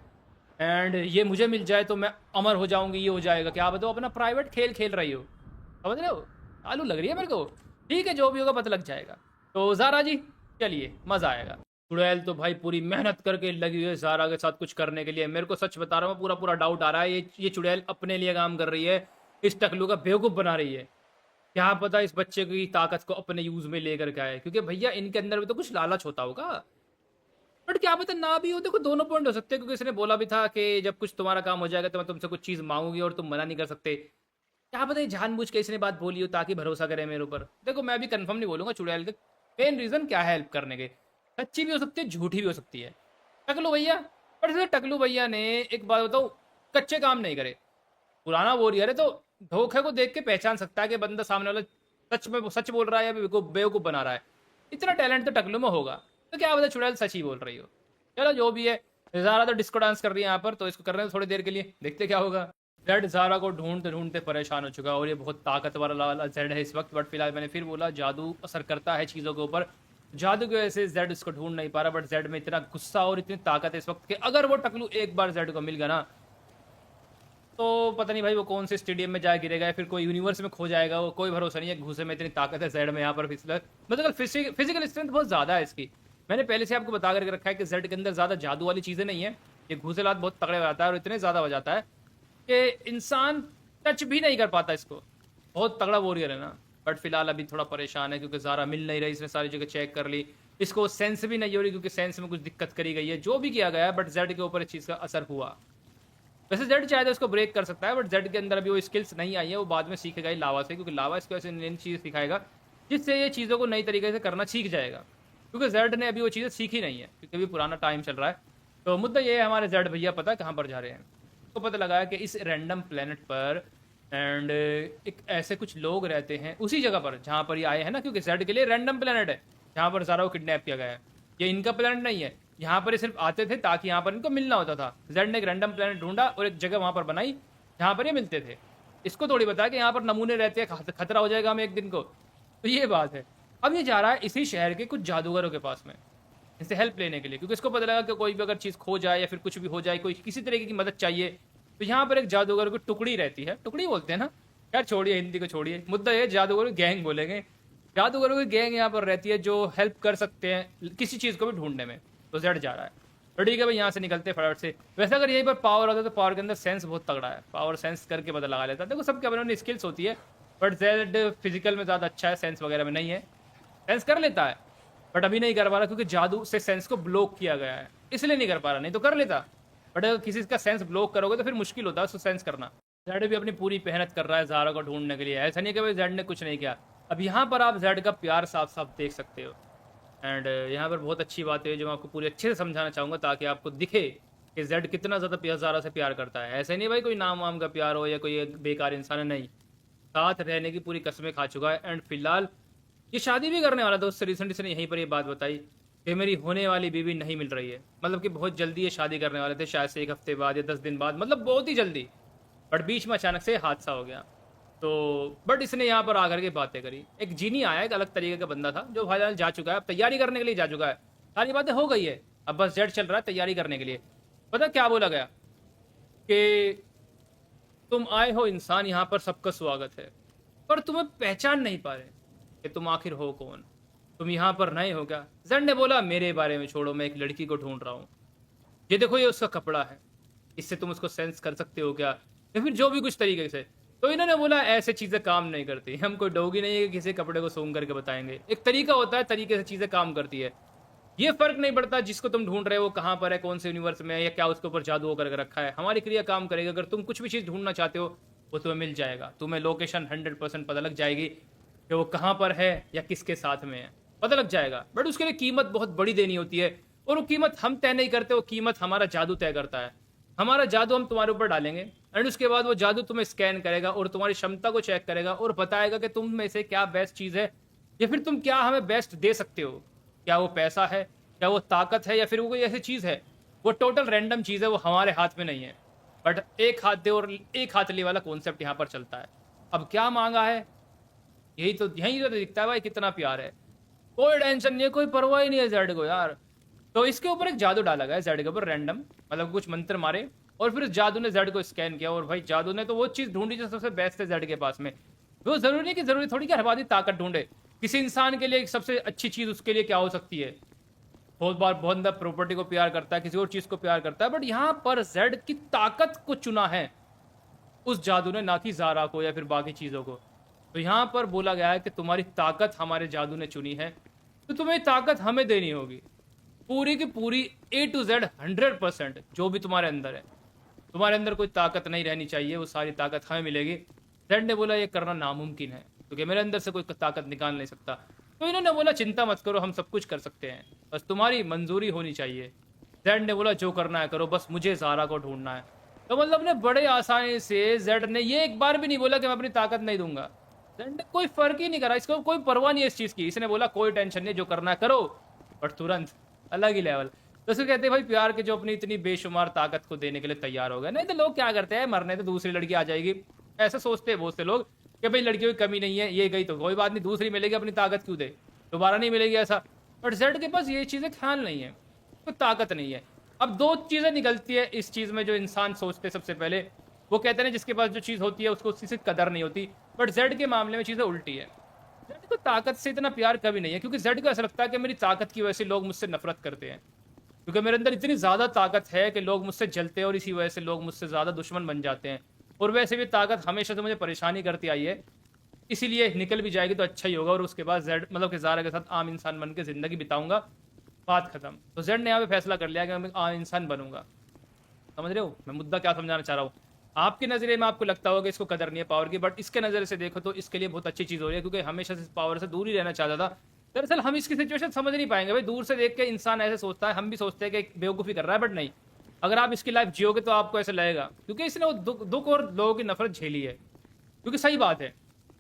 एंड ये मुझे मिल जाए तो मैं अमर हो जाऊँगी, ये हो जाएगा। क्या पता वो अपना प्राइवेट खेल खेल रही हो। समझ रहे हो? आलू लग रही है मेरे को। ठीक है जो भी होगा पता लग जाएगा। तो ज़ारा जी चलिए मज़ा आएगा। चुड़ैल तो भाई पूरी मेहनत करके लगी हुई है ज़ारा के साथ कुछ करने के लिए। मेरे को सच बता रहा हूँ पूरा डाउट आ रहा है ये चुड़ैल अपने लिए काम कर रही है, इस टकलू का बेवकूफ़ बना रही है। क्या पता इस बच्चे की ताकत को अपने यूज़ में लेकर के आए, क्योंकि भैया इनके अंदर भी तो कुछ लालच होता होगा। बट क्या पता ना भी हो, देखो दोनों पॉइंट हो सकते हैं, क्योंकि इसने बोला भी था कि जब कुछ तुम्हारा काम हो जाएगा तो मैं तुमसे कुछ चीज़ मांगूंगी और तुम मना नहीं कर सकते। क्या पता ये जानबूझ के इसने बात बोली हो ताकि भरोसा करे मेरे ऊपर। देखो मैं भी कंफर्म नहीं बोलूंगा चुड़ैल के मेन रीज़न क्या है हेल्प करने के। सच्ची भी हो सकती है झूठी भी हो सकती है। टकलू भैया, पर जैसे टकलू भैया ने एक बात बताऊँ, कच्चे काम नहीं करे। पुराना वॉरियर है तो धोखे को देख के पहचान सकता है कि बंदा सामने वाला सच में सच बोल रहा है या बेवकूफ़ बना रहा है। इतना टैलेंट तो टकलू में होगा। तो क्या पता चुड़ैल सच ही बोल रही हो। चलो जो भी है, ज़ारा तो डिस्को डांस कर रही है यहाँ पर, तो इसको कर रहे हैं थोड़ी देर के लिए, देखते क्या होगा। जेड ज़ारा को ढूंढते ढूंढते परेशान हो चुका है और ये बहुत ताकतवर वाला जेड है इस वक्त। बट फिलहाल मैंने फिर बोला जादू असर करता है चीज़ों के ऊपर। जादू की वजह से जेड इसको ढूंढ नहीं पा रहा, बट जेड में इतना गुस्सा और इतनी ताकत है इस वक्त कि अगर वो टकलू एक बार जेड को मिल गया ना, तो पता नहीं भाई वो कौन से स्टेडियम में जा गिरेगा या फिर कोई यूनिवर्स में खो जाएगा। वो कोई भरोसा नहीं है, घूसे में इतनी ताकत है जेड में यहाँ पर। मतलब फिजिकल स्ट्रेंथ बहुत ज़्यादा है इसकी। मैंने पहले से आपको बता करके रखा है कि जेड के अंदर ज़्यादा जादू वाली चीज़ें नहीं है। ये घूसेलात बहुत तगड़े हो जाता है और इतने ज़्यादा हो जाता है कि इंसान टच भी नहीं कर पाता इसको। बहुत तगड़ा वॉरियर है ना। बट फिलहाल अभी थोड़ा परेशान है क्योंकि ज़ारा मिल नहीं रही। इसने सारी जगह चेक कर ली, इसको सेंस भी नहीं हो रही क्योंकि सेंस में कुछ दिक्कत करी गई है। जो भी किया गया है बट जेड के ऊपर इस चीज़ का असर हुआ। वैसे जेड चाहे तो इसको ब्रेक कर सकता है, बट जेड के अंदर अभी वो स्किल्स नहीं आई है। वो बाद में सीखेगा ही लावा से, क्योंकि लावा इसको ऐसे नई चीज़ सिखाएगा जिससे ये चीज़ों को नई तरीके से करना सीख जाएगा। क्योंकि जेड ने अभी वो चीज़ें सीखी नहीं है, क्योंकि अभी पुराना टाइम चल रहा है। तो मुद्दा ये है हमारे जेड भैया पता है कहाँ पर जा रहे हैं। तो पता लगा है कि इस रैंडम प्लेनेट पर एंड एक ऐसे कुछ लोग रहते हैं उसी जगह पर जहाँ पर ये आए हैं ना, क्योंकि जेड के लिए रैंडम प्लेनेट है जहाँ पर ज़ारा को किडनैप किया गया है। ये इनका प्लेनेट नहीं है। यहाँ पर ये सिर्फ आते थे ताकि यहाँ पर इनको मिलना होता था। जेड ने एक रैंडम प्लेनेट ढूंढा और एक जगह वहाँ पर बनाई जहाँ पर ये मिलते थे। इसको थोड़ी बताया कि यहाँ पर नमूने रहते हैं, खतरा हो जाएगा हमें एक दिन को। तो ये बात है। अब ये जा रहा है इसी शहर के कुछ जादूगरों के पास में इनसे हेल्प लेने के लिए, क्योंकि इसको पता लगा कि कोई भी अगर चीज़ खो जाए या फिर कुछ भी हो जाए, कोई किसी तरीके की मदद चाहिए, तो यहाँ पर एक जादूगर की टुकड़ी रहती है। टुकड़ी बोलते हैं ना, यार छोड़िए हिंदी को छोड़िए, मुद्दा ये जादूगर की गैंग बोलेंगे। जादूगरों की गैंग यहाँ पर रहती है जो हेल्प कर सकते हैं किसी चीज़ को भी ढूंढने में। तो जेड जा रहा है। तो ठीक है भाई यहाँ से निकलते फटाफट से। वैसे अगर यहीं पर पावर होता तो पावर के अंदर सेंस बहुत तगड़ा है, पावर सेंस करके पता लगा लेता। देखो सबके अपने अपनी स्किल्स होती है, बट जेड फिजिकल में ज़्यादा अच्छा है, सेंस वगैरह में नहीं है। सेंस कर लेता है बट अभी नहीं कर पा रहा क्योंकि जादू से सेंस को ब्लॉक किया गया है, इसलिए नहीं कर पा रहा, नहीं तो कर लेता। बट अगर किसी का सेंस ब्लॉक करोगे तो फिर मुश्किल होता है उसको सेंस करना। जेड भी अपनी पूरी मेहनत कर रहा है ज़ारा को ढूंढने के लिए। ऐसा नहीं कि भाई जेड ने कुछ नहीं किया। अब यहाँ पर आप जेड का प्यार साफ साफ देख सकते हो। एंड यहाँ पर बहुत अच्छी बात है जो मैं आपको पूरी अच्छे से समझाना चाहूँगा ताकि आपको दिखे कि जेड कितना ज़्यादा ज़ारा से प्यार करता है। ऐसे नहीं भाई कोई नाम वाम का प्यार हो या कोई एक बेकार इंसान है, नहीं, साथ रहने की पूरी कसमें खा चुका है। एंड फिलहाल ये शादी भी करने वाला था उससे। रिसेंट इसने यहीं पर ये बात बताई कि मेरी होने वाली बीवी नहीं मिल रही है। मतलब कि बहुत जल्दी ये शादी करने वाले थे, शायद से 1 हफ्ते बाद या 10 दिन बाद, मतलब बहुत ही जल्दी। बट बीच में अचानक से हादसा हो गया। तो बट इसने यहाँ पर आकर के बातें करी। एक जीनी आया, एक अलग तरीके का बंदा था जो भाई जा चुका है, अब तैयारी करने के लिए जा चुका है। सारी बातें हो गई है, अब बस जेट चल रहा है तैयारी करने के लिए। पता क्या बोला गया कि तुम आए हो इंसान, यहाँ पर सबका स्वागत है, पर तुम्हें पहचान नहीं पा रहे कि तुम आखिर हो कौन, तुम यहाँ पर नए हो क्या। जेड ने बोला मेरे बारे में छोड़ो, मैं एक लड़की को ढूंढ रहा हूँ। ये देखो ये उसका कपड़ा है, इससे तुम उसको सेंस कर सकते हो क्या, या फिर जो भी कुछ तरीके से। तो इन्होंने बोला ऐसे चीज़ें काम नहीं करती, हम कोई डोगी नहीं है कि किसी कपड़े को सूंघ करके बताएंगे। एक तरीका होता है, तरीके से चीज़ें काम करती है। ये फ़र्क नहीं पड़ता जिसको तुम ढूंढ रहे हो कहाँ पर है, कौन से यूनिवर्स में है, या क्या उसके ऊपर जादू हो करके रखा है। हमारी क्रिया काम करेगी। अगर तुम कुछ भी चीज़ ढूंढना चाहते हो वो तुम्हें मिल जाएगा। तुम्हें लोकेशन 100% पता लग जाएगी कि वो कहाँ पर है या किसके साथ में है, पता लग जाएगा। बट उसके लिए कीमत बहुत बड़ी देनी होती है, और वो कीमत हम तय नहीं करते, वो कीमत हमारा जादू तय करता है। हमारा जादू हम तुम्हारे ऊपर डालेंगे एंड उसके बाद वो जादू तुम्हें स्कैन करेगा और तुम्हारी क्षमता को चेक करेगा और बताएगा कि तुम में से क्या बेस्ट चीज़ है, या फिर तुम क्या हमें बेस्ट दे सकते हो। क्या वो पैसा है, क्या वो ताकत है, या फिर वो कोई ऐसी चीज़ है। वो टोटल रैंडम चीज़ है, वो हमारे हाथ में नहीं है। बट एक हाथ दे और एक हाथ ले वाला कॉन्सेप्ट यहाँ पर चलता है। अब क्या मांगा है, यही तो दिखता है भाई कितना प्यार है। कोई टेंशन नहीं है, कोई परवाह ही नहीं है जेड को यार। तो इसके ऊपर एक जादू डाला गया जेड के ऊपर रैंडम, मतलब कुछ मंत्र मारे और फिर जादू ने जेड को स्कैन किया, और भाई जादू ने तो वो चीज़ ढूंढी जो सबसे बेस्ट है जेड के पास में। वो जरूरी नहीं कि जरूरी थोड़ी कि हर बात ही ताकत ढूंढे। किसी इंसान के लिए सबसे अच्छी चीज़ उसके लिए क्या हो सकती है। बहुत बार बहुत बंदा प्रॉपर्टी को प्यार करता है, किसी और चीज़ को प्यार करता है, बट यहाँ पर जेड की ताकत को चुना है उस जादू ने, ना कि ज़ारा को या फिर बाकी चीज़ों को। तो यहाँ पर बोला गया है कि तुम्हारी ताकत हमारे जादू ने चुनी है, तो तुम्हें ताकत हमें देनी होगी पूरी की पूरी A to Z 100%। जो भी तुम्हारे अंदर है, तुम्हारे अंदर कोई ताकत नहीं रहनी चाहिए, वो सारी ताकत हमें मिलेगी। जेड ने बोला ये करना नामुमकिन है क्योंकि मेरे अंदर से कोई ताकत निकाल नहीं सकता। तो इन्होंने बोला चिंता मत करो, हम सब कुछ कर सकते हैं, बस तुम्हारी मंजूरी होनी चाहिए। जेड ने बोला जो करना है करो, बस मुझे ज़ारा को ढूंढना है। तो मतलब ने बड़े आसानी से जेड ने ये एक बार भी नहीं बोला कि मैं अपनी ताकत नहीं दूंगा। जेड ने कोई फर्क ही नहीं करा, इसको कोई परवाह नहीं है इस चीज़ की। इसने बोला कोई टेंशन नहीं, जो करना है करो, बट तुरंत अलग ही लेवल। तो उसको कहते हैं भाई प्यार के जो अपनी इतनी बेशुमार ताकत को देने के लिए तैयार हो गए। नहीं तो लोग क्या करते हैं, मरने तो दूसरी लड़की आ जाएगी, ऐसा सोचते हैं बहुत से लोग कि भाई लड़कियों की कमी नहीं है, ये गई तो कोई बात नहीं, दूसरी मिलेगी, अपनी ताकत क्यों दे, दोबारा नहीं मिलेगी ऐसा। बट जेड के पास ये चीज़ें ख्याल नहीं है, तो ताकत नहीं है। अब दो चीज़ें निकलती है इस चीज़ में जो इंसान सोचते सबसे पहले, वो कहते हैं जिसके पास जो चीज़ होती है उसको उसकी सिर्फ कदर नहीं होती। बट जेड के मामले में चीज़ें उल्टी है। जेड को ताकत से इतना प्यार कभी नहीं है, क्योंकि जेड को ऐसा लगता है कि मेरी ताकत की वजह से लोग मुझसे नफरत करते हैं, क्योंकि मेरे अंदर इतनी ज़्यादा ताकत है कि लोग मुझसे जलते हैं और इसी वजह से लोग मुझसे ज़्यादा दुश्मन बन जाते हैं। और वैसे भी ताकत हमेशा से मुझे परेशानी करती आई है, इसीलिए निकल भी जाएगी तो अच्छा ही होगा, और उसके बाद जेड मतलब कि ज़ारा के साथ आम इंसान बन के ज़िंदगी बिताऊंगा, बात खत्म। तो जेड ने यहाँ पे फैसला कर लिया कि मैं आम इंसान बनूंगा। समझ रहे हो मैं मुद्दा क्या समझाना चाह रहा हूँ। आपके नज़रिए में आपको लगता होगा कि इसको कदर नहीं है पावर की, बट इसके नज़र से देखो तो इसके लिए बहुत अच्छी चीज़ हो रही है, क्योंकि हमेशा से पावर से दूर ही रहना चाहता था। दरअसल हम इसकी सिचुएशन समझ नहीं पाएंगे भाई, दूर से देख के इंसान ऐसे सोचता है, हम भी सोचते हैं कि बेवकूफ़ी कर रहा है, बट नहीं, अगर आप इसकी लाइफ जियोगे तो आपको ऐसा लगेगा, क्योंकि इसने वो दुख और लोगों की नफरत झेली है। क्योंकि सही बात है,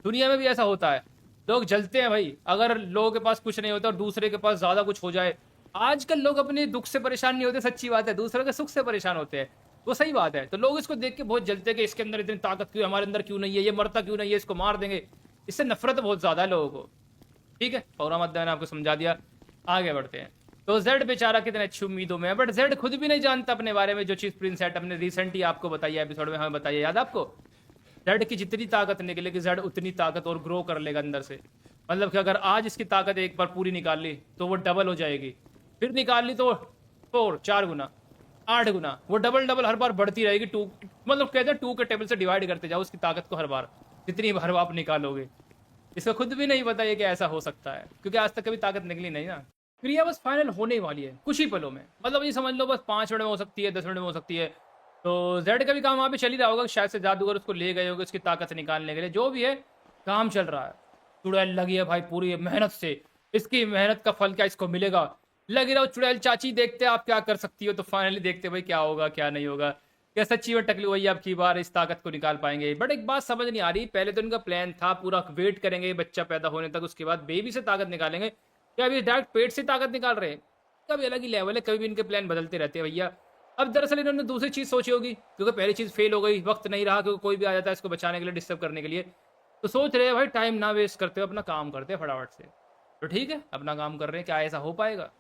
दुनिया में भी ऐसा होता है, लोग जलते हैं भाई अगर लोगों के पास कुछ नहीं होता और दूसरे के पास ज़्यादा कुछ हो जाए। आजकल लोग अपने दुख से परेशान नहीं होते, सच्ची बात है, दूसरों के सुख से परेशान होते हैं, वो सही बात है। तो लोग इसको देख के बहुत जलते हैं कि इसके अंदर इतनी ताकत क्यों, हमारे अंदर क्यों नहीं है, ये मरता क्यों नहीं है, इसको मार देंगे। इससे नफरत बहुत ज़्यादा है लोगों को। ठीक है, पौरा मत मैंने आपको समझा दिया, आगे बढ़ते हैं। तो जेड बेचारा कितने अच्छी उम्मीदों में है, बट जेड खुद भी नहीं जानता अपने बारे में जो चीज़ प्रिंस एटम ने रिसेंटली आपको बताई है, एपिसोड में हमें बताइए, याद आपको। जेड की जितनी ताकत निकलेगी जेड उतनी ताकत और ग्रो कर लेगा अंदर से। मतलब कि अगर आज इसकी ताकत एक बार पूरी निकाल ली तो वो डबल हो जाएगी, फिर निकाल ली तो 4 गुना 8 गुना, वो डबल हर बार बढ़ती रहेगी। 2 मतलब कहते हैं 2 के टेबल से डिवाइड करते जाओ उसकी ताकत को हर बार, जितनी बार आप निकालोगे। इसका खुद भी नहीं पता है कि ऐसा हो सकता है, क्योंकि आज तक कभी ताकत निकली नहीं ना। क्रिया बस फाइनल होने वाली है कुछ ही पलों में, मतलब ये समझ लो बस 5 मिनट में हो सकती है, 10 मिनट में हो सकती है। तो जेड का भी काम वहाँ पे चल ही रहा होगा, शायद से जादूगर उसको ले गए होंगे उसकी ताकत से निकालने के लिए, जो भी है काम चल रहा है। चुड़ैल लगी है भाई पूरी मेहनत से, इसकी मेहनत का फल क्या इसको मिलेगा, लगी रहो चुड़ैल चाची, देखते आप क्या कर सकती हो। तो फाइनली देखते भाई क्या होगा क्या नहीं होगा, क्या सच्ची में टकलू भैया अब की बार इस ताकत को निकाल पाएंगे। बट एक बात समझ नहीं आ रही, पहले तो इनका प्लान था पूरा वेट करेंगे बच्चा पैदा होने तक, उसके बाद बेबी से ताकत निकालेंगे, क्या अभी डायरेक्ट पेट से ताकत निकाल रहे हैं। कभी अलग ही लेवल है, कभी भी इनके प्लान बदलते रहते हैं भैया। अब दरअसल इन्होंने दूसरी चीज़ सोची होगी, क्योंकि पहली चीज़ फेल हो गई, वक्त नहीं रहा, क्योंकि कोई भी आ जाता है इसको बचाने के लिए, डिस्टर्ब करने के लिए। तो सोच रहे हैं भाई टाइम ना वेस्ट करते हो, अपना काम करते हैं फटाफट से। तो ठीक है, अपना काम कर रहे हैं, क्या ऐसा हो पाएगा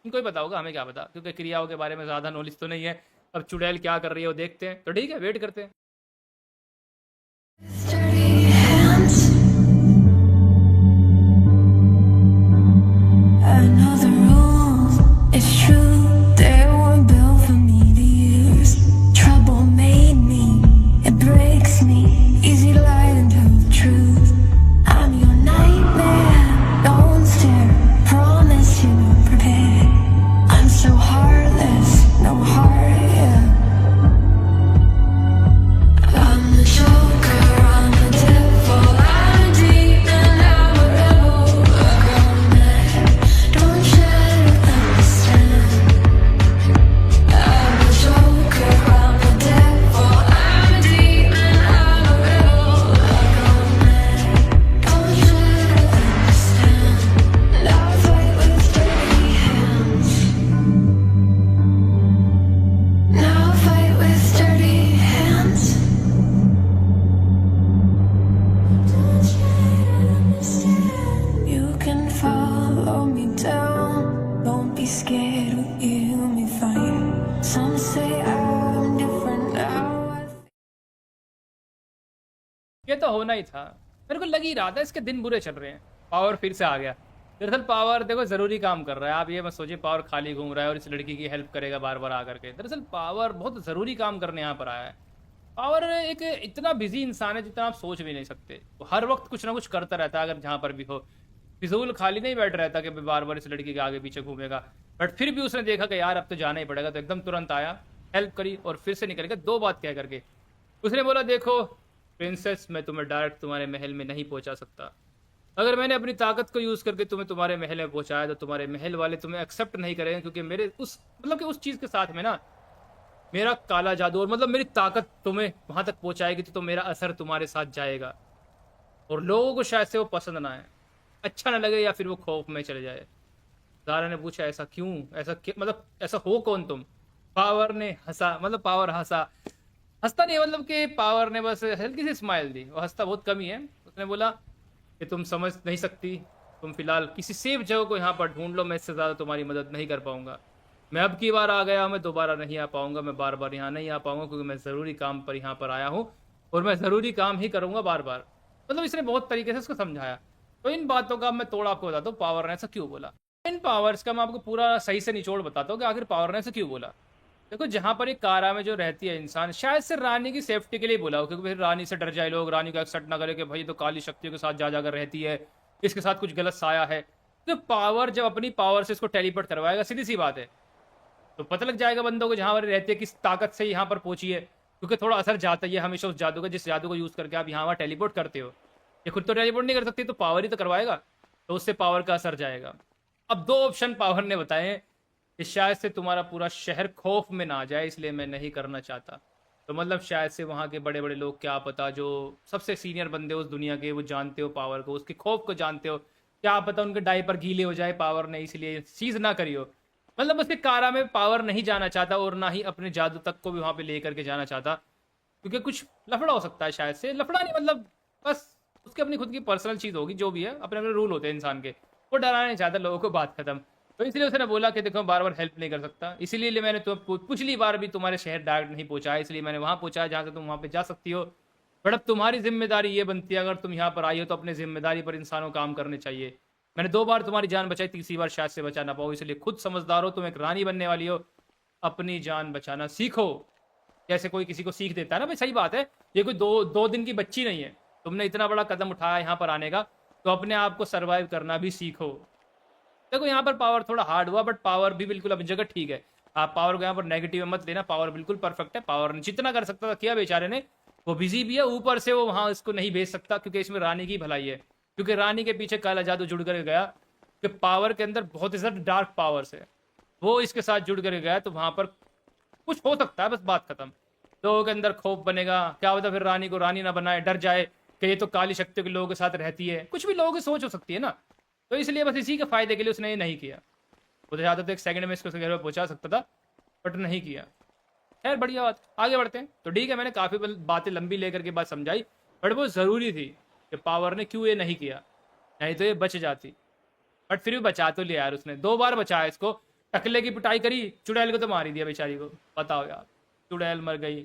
इनको ही पता होगा, हमें क्या पता, क्योंकि क्रियाओं के बारे में ज़्यादा नॉलेज तो नहीं है। अब चुड़ैल क्या कर रही है वो देखते हैं। तो ठीक है, वेट करते हैं। Dirty hands. I know the rules. It's true. They were built for me to use. Trouble made me. It breaks me. Easy तो होना ही था। मेरे को लग ही रहा था इसके दिन बुरे चल रहे हैं। पावर फिर से आ गया। दरअसल पावर देखो ज़रूरी काम कर रहा है। आप ये मत सोचिए पावर खाली घूम रहा है और इस लड़की की हेल्प करेगा बार-बार आकर के। दरअसल पावर बहुत ज़रूरी काम करने यहाँ पर आया है। पावर एक इतना बिज़ी इंसान है जितना आप सोच भी नहीं सकते। वो हर वक़्त कुछ ना कुछ करता रहता है अगर जहाँ पर भी हो। फिज़ूल खाली नहीं बैठ रहता कि बार-बार इस लड़की के आगे-पीछे घूमेगा। बट फिर भी उसने देखा कि यार अब तो जाना ही पड़ेगा, तो एकदम तुरंत आया, हेल्प करी और फिर से निकल गया 2 बात कह कर के। उसने बोला देखो प्रिंसेस, मैं तुम्हें डायरेक्ट तुम्हारे महल में नहीं पहुँचा सकता। अगर मैंने अपनी ताकत को यूज़ करके तुम्हें तुम्हारे महल में पहुँचाया तो तुम्हारे महल वाले तुम्हें एक्सेप्ट नहीं करेंगे, क्योंकि मेरे उस मतलब कि उस चीज़ के साथ में ना मेरा काला जादू और मतलब मेरी ताकत तुम्हें वहाँ तक पहुँचाएगी तो मेरा असर तुम्हारे साथ जाएगा और लोगों को शायद से वो पसंद ना आए, अच्छा ना लगे या फिर वो खौफ में चले जाए। ज़ारा ने पूछा ऐसा क्यों? ऐसा मतलब ऐसा हो कौन तुम? पावर ने हँसा, मतलब पावर हँसा। हँसता नहीं मतलब कि पावर ने बस हल्की सी स्माइल दी। वो हँसता बहुत कम ही है। उसने बोला कि तुम समझ नहीं सकती, तुम फिलहाल किसी सेफ जगह को यहाँ पर ढूंढ लो, मैं इससे ज़्यादा तुम्हारी मदद नहीं कर पाऊंगा। मैं अब की बार आ गया, मैं दोबारा नहीं आ पाऊंगा, मैं बार बार यहाँ नहीं आ पाऊंगा क्योंकि मैं ज़रूरी काम पर यहाँ पर आया हूँ और मैं ज़रूरी काम ही करूँगा बार बार। मतलब इसने बहुत तरीके से उसको समझाया। तो इन बातों का मैं तोड़ आपको बताता हूँ पावर ने ऐसा क्यों बोला। इन पावर्स का मैं आपको पूरा सही से निचोड़ बताता हूँ कि आखिर पावर ने ऐसा क्यों बोला। देखो जहाँ पर एक कारा में जो रहती है इंसान, शायद से रानी की सेफ्टी के लिए बोला हो, क्योंकि फिर रानी से डर जाए लोग, रानी को एक्सेप्ट ना करे कि भाई तो काली शक्तियों के साथ जा जाकर रहती है, इसके साथ कुछ गलत साया है। तो पावर जब अपनी पावर से इसको टेलीपोर्ट करवाएगा, सीधी सी बात है, तो पता लग जाएगा बंदों को जहाँ पर रहती है किस ताकत से यहाँ पर पहुंची है, क्योंकि थोड़ा असर जाता ही है हमेशा उस जादू का जिस जादू को यूज़ करके आप यहाँ वहाँ टेलीपोर्ट करते हो। ये खुद तो टेलीपोर्ट नहीं कर सकती तो पावर ही तो करवाएगा, तो उससे पावर का असर जाएगा। अब 2 ऑप्शन पावर ने बताए हैं कि शायद से तुम्हारा पूरा शहर खौफ में ना आ जाए, इसलिए मैं नहीं करना चाहता। तो मतलब शायद से वहाँ के बड़े बड़े लोग, क्या पता जो सबसे सीनियर बंदे उस दुनिया के, वो जानते हो पावर को, उसके खौफ को जानते हो, क्या पता उनके डायपर गीले हो जाए पावर ने, इसलिए चीज़ ना करी हो। मतलब उसके कारा में पावर नहीं जाना चाहता और ना ही अपने जादू तक को भी वहाँ पे लेकर के जाना चाहता, क्योंकि कुछ लफड़ा हो सकता है। शायद से लफड़ा नहीं, मतलब बस उसकी अपनी खुद की पर्सनल चीज़ होगी, जो भी है अपने अपने रूल होते हैं इंसान के, वो डराना नहीं चाहता लोगों को, बात खत्म। तो इसलिए उसने बोला कि देखो बार बार हेल्प नहीं कर सकता, इसीलिए मैंने तुम्हें पिछली बार भी तुम्हारे शहर डायरेक्ट नहीं पहुंचाया, इसलिए मैंने वहाँ पहुंचाया जहाँ से तुम वहाँ पे जा सकती हो। बट अब तुम्हारी जिम्मेदारी ये बनती है, अगर तुम यहाँ पर आई हो तो अपनी जिम्मेदारी पर इंसानों काम करने चाहिए। मैंने 2 बार तुम्हारी जान बचाई, तीसरी बार शायद से बचा ना पाओ, इसलिए खुद समझदार हो, तुम एक रानी बनने वाली हो, अपनी जान बचाना सीखो। जैसे कोई किसी को सीख देता है ना भाई, सही बात है, ये कोई दो दिन की बच्ची नहीं है, तुमने इतना बड़ा कदम उठाया यहाँ पर आने का, तो अपने आप को सर्वाइव करना भी सीखो। देखो यहाँ पर पावर थोड़ा हार्ड हुआ, बट पावर भी बिल्कुल अपनी जगह ठीक है। आप पावर को यहाँ पर नेगेटिव में मत लेना, पावर बिल्कुल परफेक्ट है। पावर ने जितना कर सकता था किया बेचारे ने, वो बिजी भी है, ऊपर से वो वहाँ इसको नहीं भेज सकता क्योंकि इसमें रानी की भलाई है, क्योंकि रानी के पीछे काला जादू जुड़ कर गया कि पावर के अंदर बहुत ही ज़्यादा डार्क पावर्स है, वो इसके साथ जुड़ कर गया, तो वहाँ पर कुछ हो सकता है, बस बात खत्म। लोगों के अंदर खौफ बनेगा, क्या होता फिर रानी को रानी ना बनाए, डर जाए कि ये तो काली शक्तियों के लोगों के साथ रहती है, कुछ भी लोगों की सोच हो सकती है ना। तो इसलिए बस इसी के फायदे के लिए उसने ये नहीं किया। वो तो चाहता था 1 सेकंड में इसको घर में पहुंचा सकता था, बट नहीं किया। खैर बढ़िया बात, आगे बढ़ते हैं। तो ठीक है, मैंने काफ़ी बातें लंबी लेकर के बात समझाई, बट वो ज़रूरी थी कि पावर ने क्यों ये नहीं किया, नहीं तो ये बच जाती। बट फिर भी बचा तो लिया यार उसने, 2 बार बचाया इसको। टकले की पिटाई करी, चुड़ैल को तो मार ही दिया बेचारी को। बताओ यार, चुड़ैल मर गई,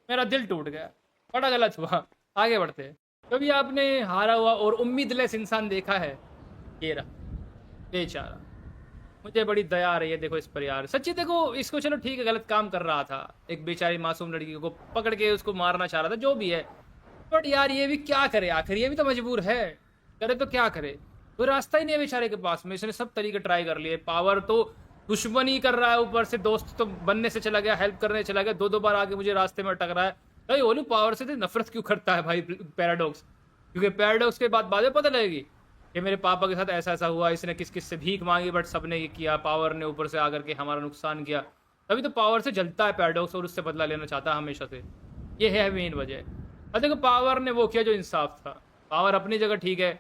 मेरा दिल टूट गया, बड़ा गलत हुआ। आगे बढ़ते हैं। कभी आपने हारा हुआ और उम्मीदलेस इंसान देखा है? ये रहा बेचारा, मुझे बड़ी दया आ रही है देखो इस पर यार, सच्ची। देखो इसको, चलो ठीक है गलत काम कर रहा था, एक बेचारी मासूम लड़की को पकड़ के उसको मारना चाह रहा था, जो भी है, बट यार ये भी क्या करे, आखिर ये भी तो मजबूर है, करे तो क्या करे, कोई रास्ता ही नहीं है बेचारे के पास में। इसने सब तरीके ट्राई कर लिए, पावर तो दुश्मनी कर रहा है, ऊपर से दोस्त तो बनने से चला गया, हेल्प करने चला गया, 2 बार आके मुझे रास्ते में अटक रहा है। भाई ओलू पावर से तो नफरत क्यों करता है भाई पैराडॉक्स, क्योंकि पैराडॉक्स के बाद पता लगेगी कि मेरे पापा के साथ ऐसा ऐसा हुआ, इसने किस किस से भीख मांगी, बट सबने ये किया, पावर ने ऊपर से आकर के हमारा नुकसान किया। तभी तो पावर से जलता है पैराडॉक्स और उससे बदला लेना चाहता है हमेशा से, ये है मेन वजह। और देखो पावर ने वो किया जो इंसाफ था, पावर अपनी जगह ठीक है।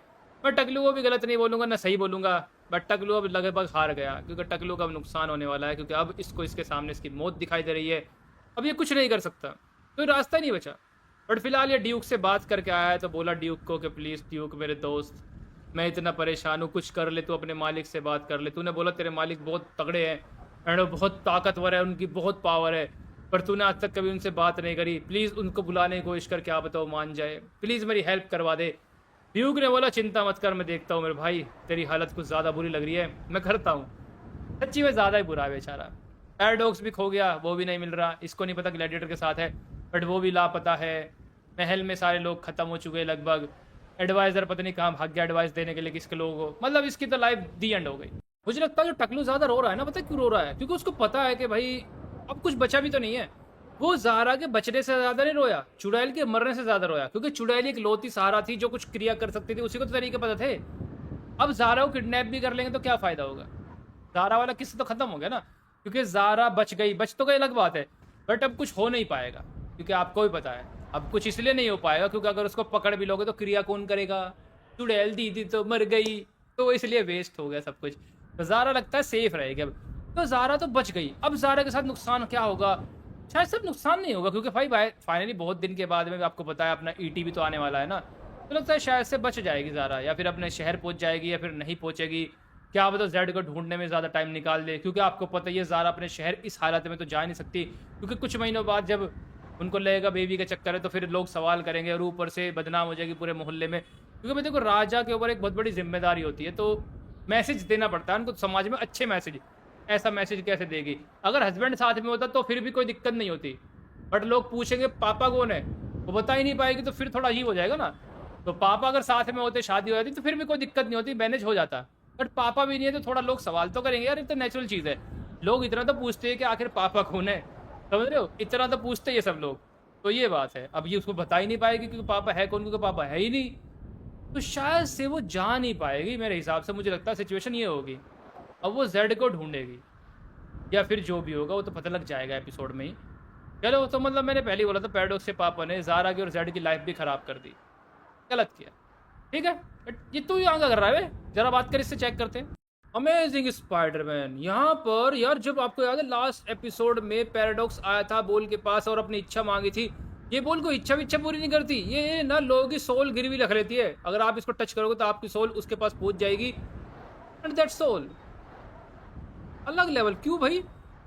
मैं टकलू को भी गलत नहीं बोलूँगा ना सही बोलूँगा, बट टकलू अब लगभग हार गया, क्योंकि टकलू का अब नुकसान होने वाला है, क्योंकि अब इसको इसके सामने इसकी मौत दिखाई दे रही है, अब ये कुछ नहीं कर सकता, कोई रास्ता नहीं बचा। बट फिलहाल ये ड्यूक से बात करके आया है, तो बोला ड्यूक को कि प्लीज़ ड्यूक मेरे दोस्त, मैं इतना परेशान हूँ, कुछ कर ले, तू अपने मालिक से बात कर ले। तूने बोला तेरे मालिक बहुत तगड़े हैं एंड वो बहुत ताकतवर है, उनकी बहुत पावर है, पर तूने आज तक कभी उनसे बात नहीं करी, प्लीज़ उनको बुलाने की कोशिश कर, क्या बताओ मान जाए, प्लीज़ मेरी हेल्प करवा दे। ड्यूक ने बोला चिंता मत कर, मैं देखता हूँ मेरे भाई, तेरी हालत कुछ ज़्यादा बुरी लग रही है, मैं करता हूँ। सच्ची में ज़्यादा ही बुरा है बेचारा। पैराडॉक्स भी खो गया, वो भी नहीं मिल रहा, इसको नहीं पता ग्लैडिएटर के साथ है, बट वो भी लापता है। महल में सारे लोग खत्म हो चुके हैं लगभग। एडवाइज़र पता नहीं कहाँ भाग गया एडवाइस देने के लिए किसके लोगों को, मतलब इसकी तो लाइफ दी एंड हो गई। मुझे लगता है जो टकलू ज़्यादा रो रहा है ना, पता है क्यों रो रहा है? क्योंकि उसको पता है कि भाई अब कुछ बचा भी तो नहीं है। वो ज़ारा के बचने से ज़्यादा नहीं रोया, चुड़ैल के मरने से ज़्यादा रोया, क्योंकि चुड़ैल एक लौती सहारा थी जो कुछ क्रिया कर सकती थी, उसी को तो तरीके पता थे। अब ज़ारा को किडनैप भी कर लेंगे तो क्या फ़ायदा होगा? ज़ारा वाला किस्सा तो ख़त्म हो गया ना, क्योंकि ज़ारा बच गई, बच तो गई अलग बात है, बट अब कुछ हो नहीं पाएगा, क्योंकि आपको भी पता है अब कुछ इसलिए नहीं हो पाएगा क्योंकि अगर उसको पकड़ भी लोगे तो क्रिया कौन करेगा? चुड़ैल दीदी तो मर गई, तो इसलिए वेस्ट हो गया सब कुछ। तो ज़ारा लगता है सेफ रहेगी अब। तो ज़ारा तो बच गई, अब ज़ारा के साथ नुकसान क्या होगा? शायद सब नुकसान नहीं होगा, क्योंकि भाई फाइनली बहुत दिन के बाद में आपको पता है अपना ईटी भी तो आने वाला है ना, तो लगता है शायद से बच जाएगी ज़ारा, या फिर अपने शहर पहुंच जाएगी या फिर नहीं पहुंचेगी, क्या पता जेड को ढूंढने में ज़्यादा टाइम निकाल दे, क्योंकि आपको पता ही है ज़ारा अपने शहर इस हालत में तो जा नहीं सकती, क्योंकि कुछ महीनों बाद जब उनको लगेगा बेबी का चक्कर है तो फिर लोग सवाल करेंगे और ऊपर से बदनाम हो जाएगी पूरे मोहल्ले में, क्योंकि भाई देखो राजा के ऊपर एक बहुत बड़ी जिम्मेदारी होती है, तो मैसेज देना पड़ता है उनको समाज में, अच्छे मैसेज। ऐसा मैसेज कैसे देगी? अगर हस्बैंड साथ में होता तो फिर भी कोई दिक्कत नहीं होती, बट लोग पूछेंगे पापा कौन है, वो बता ही नहीं पाएगी तो फिर थोड़ा अजीब हो जाएगा ना। तो पापा अगर साथ में होते, शादी हो जाती तो फिर भी कोई दिक्कत नहीं होती, मैनेज हो जाता, बट पापा भी नहीं है तो थोड़ा लोग सवाल तो करेंगे यार, ये तो नेचुरल चीज़ है। लोग इतना तो पूछते हैं कि आखिर पापा कौन है, समझ रहे हो, इतना तो पूछते ही है सब लोग। तो ये बात है, अब ये उसको बता ही नहीं पाएगी क्योंकि पापा है कौन, क्योंकि पापा है ही नहीं, तो शायद से वो जा नहीं पाएगी। मेरे हिसाब से मुझे लगता है सिचुएशन ये होगी, अब वो जेड को ढूंढेगी या फिर जो भी होगा वो तो पता लग जाएगा एपिसोड में ही। चलो, तो मतलब मैंने पहले ही बोला था पैराडॉक्स के पापा ने ज़ारा की और जेड की लाइफ भी ख़राब कर दी, गलत किया, ठीक है, बट ये तू यहाँ क्या कर रहा है? जरा बात कर, इससे चेक करते हैं। अमेजिंग स्पाइडरमैन यहाँ पर यार, जब आपको याद है लास्ट एपिसोड में पैराडॉक्स आया था बोल के पास और अपनी इच्छा मांगी थी, ये बोल को इच्छा विच्छा पूरी नहीं करती, ये ना लोगों की सोल गिरवी रख लेती है, अगर आप इसको टच करोगे तो आपकी सोल उसके पास पहुंच जाएगी, एंड दैट सोल अलग लेवल। क्यों भाई?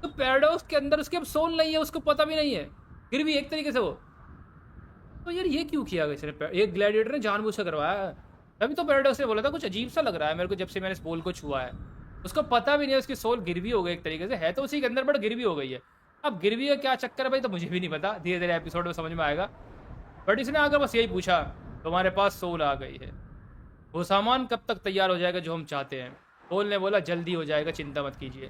तो पैराडॉक्स के अंदर उसके अब सोल नहीं है, उसको पता भी नहीं है, फिर भी एक तरीके से वो, तो यार ये क्यों किया गया? ये ग्लैडिएटर ने जानबूझ कर करवाया। अभी तो पैराडॉक्स ने बोला था कुछ अजीब सा लग रहा है मेरे को जब से मैंने इस बोल को छुआ है, उसको पता भी नहीं है, उसकी सोल गिरवी हो गई एक तरीके से, है तो उसी के अंदर बट गिरवी हो गई है। अब गिरवी का क्या चक्कर है भाई, तो मुझे भी नहीं पता, धीरे धीरे एपिसोड में समझ में आएगा, बट इसने आकर बस यही पूछा तुम्हारे पास सोल आ गई है, वो सामान कब तक तैयार हो जाएगा जो हम चाहते हैं? सोल ने बोला जल्दी हो जाएगा, चिंता मत कीजिए,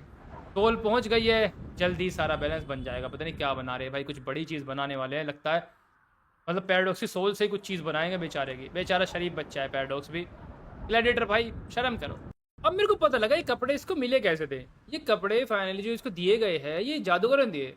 सोल पहुंच गई है, जल्दी सारा बैलेंस बन जाएगा। पता नहीं क्या बना रहे हैं भाई, कुछ बड़ी चीज़ बनाने वाले हैं लगता है, मतलब पैराडॉक्स की सोल से ही कुछ चीज़ बनाएंगे बेचारे की, बेचारा शरीफ बच्चा है पैराडॉक्स भी। ग्लैडिएटर भाई शर्म करो। अब मेरे को पता लगा ये कपड़े इसको मिले कैसे थे, ये कपड़े फाइनली जो इसको दिए गए हैं ये जादूगर ने दिए।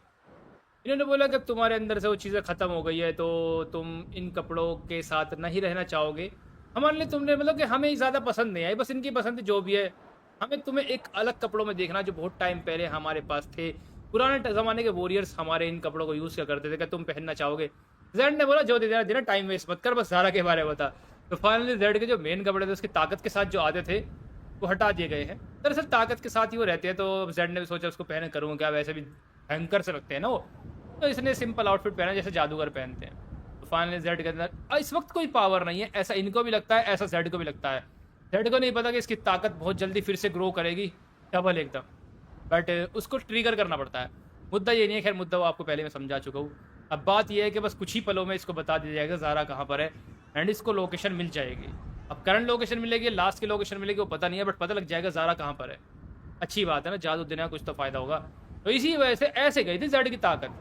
इन्होंने बोला कि तुम्हारे अंदर से वो चीज़ें ख़त्म हो गई है तो तुम इन कपड़ों के साथ नहीं रहना चाहोगे, हमारे लिए तुमने मतलब कि हमें ज़्यादा पसंद नहीं आई, बस इनकी पसंद जो भी है, हमें तुम्हें एक अलग कपड़ों में देखना जो बहुत टाइम पहले हमारे पास थे, पुराने ज़माने के वॉरियर्स हमारे इन कपड़ों को यूज़ क्या करते थे, क्या तुम पहनना चाहोगे? जेड ने बोला जो दे देना देना, टाइम वेस्ट मत कर, बस ज़ारा के बारे में बता। तो फाइनली जेड के जो मेन कपड़े थे उसकी ताकत के साथ जो आते थे वो हटा दिए गए हैं, दरअसल ताकत के साथ ही वो रहते हैं, तो जेड ने भी सोचा उसको पहने करूँगा क्या, वैसे भी भयंकर से लगते हैं ना वो, तो इसने सिंपल आउटफिट पहना जैसे जादूगर पहनते हैं। तो फाइनली जेड के अंदर इस वक्त कोई पावर नहीं है, ऐसा इनको भी लगता है, ऐसा जेड को भी लगता है। जेड को नहीं पता कि इसकी ताकत बहुत जल्दी फिर से ग्रो करेगी, डबल एकदम, बट उसको ट्रिगर करना पड़ता है। मुद्दा ये नहीं है, खैर मुद्दा वो आपको पहले मैं समझा चुका हूँ। अब बात यह है कि बस कुछ ही पलों में इसको बता दिया जाएगा ज़ारा कहाँ पर है, एंड इसको लोकेशन मिल जाएगी। अब करंट लोकेशन मिलेगी, लास्ट की लोकेशन मिलेगी वो पता नहीं है, बट पता लग जाएगा ज़ारा कहाँ पर है। अच्छी बात है ना, जादू देने का कुछ तो फ़ायदा होगा। तो इसी वजह से ऐसे गई थी जेड की ताकत,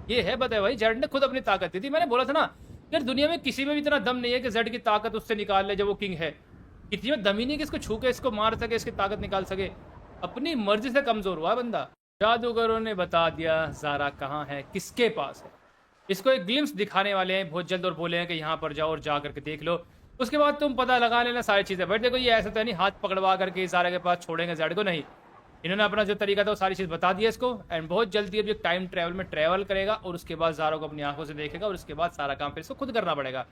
ये है बताए भाई, जेड ने खुद अपनी ताकत दी थी। मैंने बोला था ना यार, दुनिया में किसी में भी इतना दम नहीं है कि जेड की ताकत उससे निकाल ले जब वो किंग है, किसी में दम ही नहीं कि इसको छू के इसको मार सके, इसकी ताकत निकाल सके, अपनी मर्जी से कमज़ोर हुआ बंदा। जादूगरों ने बता दिया ज़ारा कहाँ है, किसके पास है, इसको एक ग्लिम्स दिखाने वाले हैं बहुत जल्द और बोले हैं कि यहाँ पर जाओ और जा करके देख लो, उसके बाद तुम पता लगा लेना सारी चीज़ें। बट देखो ये ऐसा तो नहीं हाथ पकड़वा करके ज़ारा के पास छोड़ेंगे जेड को, नहीं, इन्होंने अपना जो तरीका था वो सारी चीज़ बता दिया इसको, एंड बहुत जल्दी अब ये टाइम ट्रैवल में ट्रैवल करेगा और उसके बाद ज़ारा को अपनी आंखों से देखेगा और उसके बाद सारा काम फिर इसको खुद करना पड़ेगा।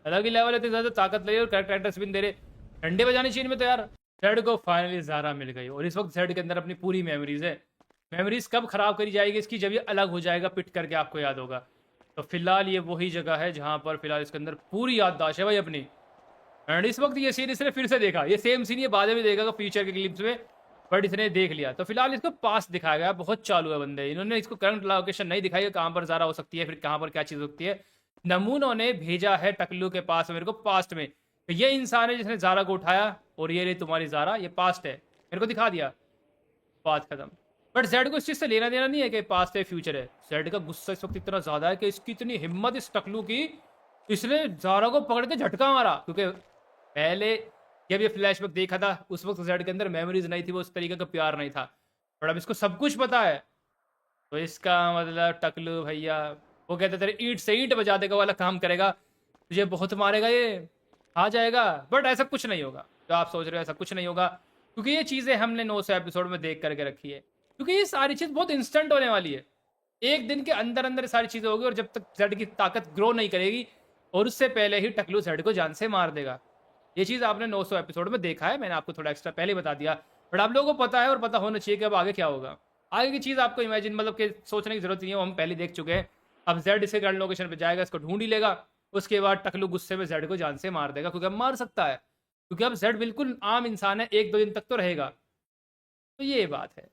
अलग ही लेवल है, इतनी ज़्यादा ताकत लगी और करेक्ट एक्टर्स भी दे रहे, डंडे बजाने चीन में तो यार। जेड को फाइनली ज़ारा मिल गई और इस वक्त जेड के अंदर अपनी पूरी मेमोरीज है, मेमोरीज कब खराब करी जाएगी इसकी, जब ये अलग हो जाएगा पिट करके, आपको याद होगा। तो फिलहाल ये वही जगह है जहाँ पर फिलहाल इसके अंदर पूरी याददाश्त है भाई अपनी। एंड इस वक्त ये सीन इसने फिर से देखा, ये सेम सीन ये बाद में देखेगा फ्यूचर के क्लिप्स में, बट इसने देख लिया। तो फिलहाल इसको पास दिखाया गया, बहुत चालू है बंदे। इन्होंने इसको करंट लोकेशन नहीं दिखाई है कहाँ पर ज़ारा हो सकती है, फिर कहाँ पर क्या चीज़ हो सकती है। नमूनों ने भेजा है टकलू के पास मेरे को पास्ट में, तो ये इंसान है जिसने ज़ारा को उठाया, और ये रही तुम्हारी ज़ारा, ये पास्ट है, मेरे को दिखा दिया, बात खत्म। बट जेड को इस चीज़ से लेना देना नहीं है कि पास्ट है फ्यूचर है। जेड का गुस्सा इस वक्त इतना ज़्यादा है कि इसकी इतनी हिम्मत इस टकलू की, इसने ज़ारा को पकड़ के झटका मारा। क्योंकि पहले जब ये फ्लैशबैक देखा था उस वक्त जेड के अंदर मेमोरीज नहीं थी, वो उस तरीके का प्यार नहीं था, बट अब इसको सब कुछ पता है। तो इसका मतलब टकलू भैया, वो कहते तेरे ईंट से ईंट बजा देगा वाला काम करेगा, तुझे बहुत मारेगा, ये आ जाएगा। बट ऐसा कुछ नहीं होगा जो आप सोच रहे हो, ऐसा कुछ नहीं होगा, क्योंकि ये चीज़ें हमने 900 एपिसोड में देख करके रखी है। क्योंकि ये सारी चीज़ बहुत इंस्टेंट होने वाली है, एक दिन के अंदर अंदर सारी चीज़ें होगी, और जब तक जेड की ताकत ग्रो नहीं करेगी, और उससे पहले ही टकलू जेड को जान से मार देगा। ये चीज़ आपने 900 एपिसोड में देखा है, मैंने आपको थोड़ा एक्स्ट्रा पहले बता दिया, बट आप लोगों को पता है और पता होना चाहिए कि अब आगे क्या होगा। आगे की चीज़ आपको इमेजिन मतलब कि सोचने की जरूरत नहीं है, वो हम पहले देख चुके हैं। अब जेड इसके करंट लोकेशन पे जाएगा, इसको ढूंढ ही लेगा, उसके बाद टकलू गुस्से में जेड को जान से मार देगा, क्योंकि अब मार सकता है, क्योंकि अब जेड बिल्कुल आम इंसान है, 1-2 दिन तक तो रहेगा। तो ये बात है।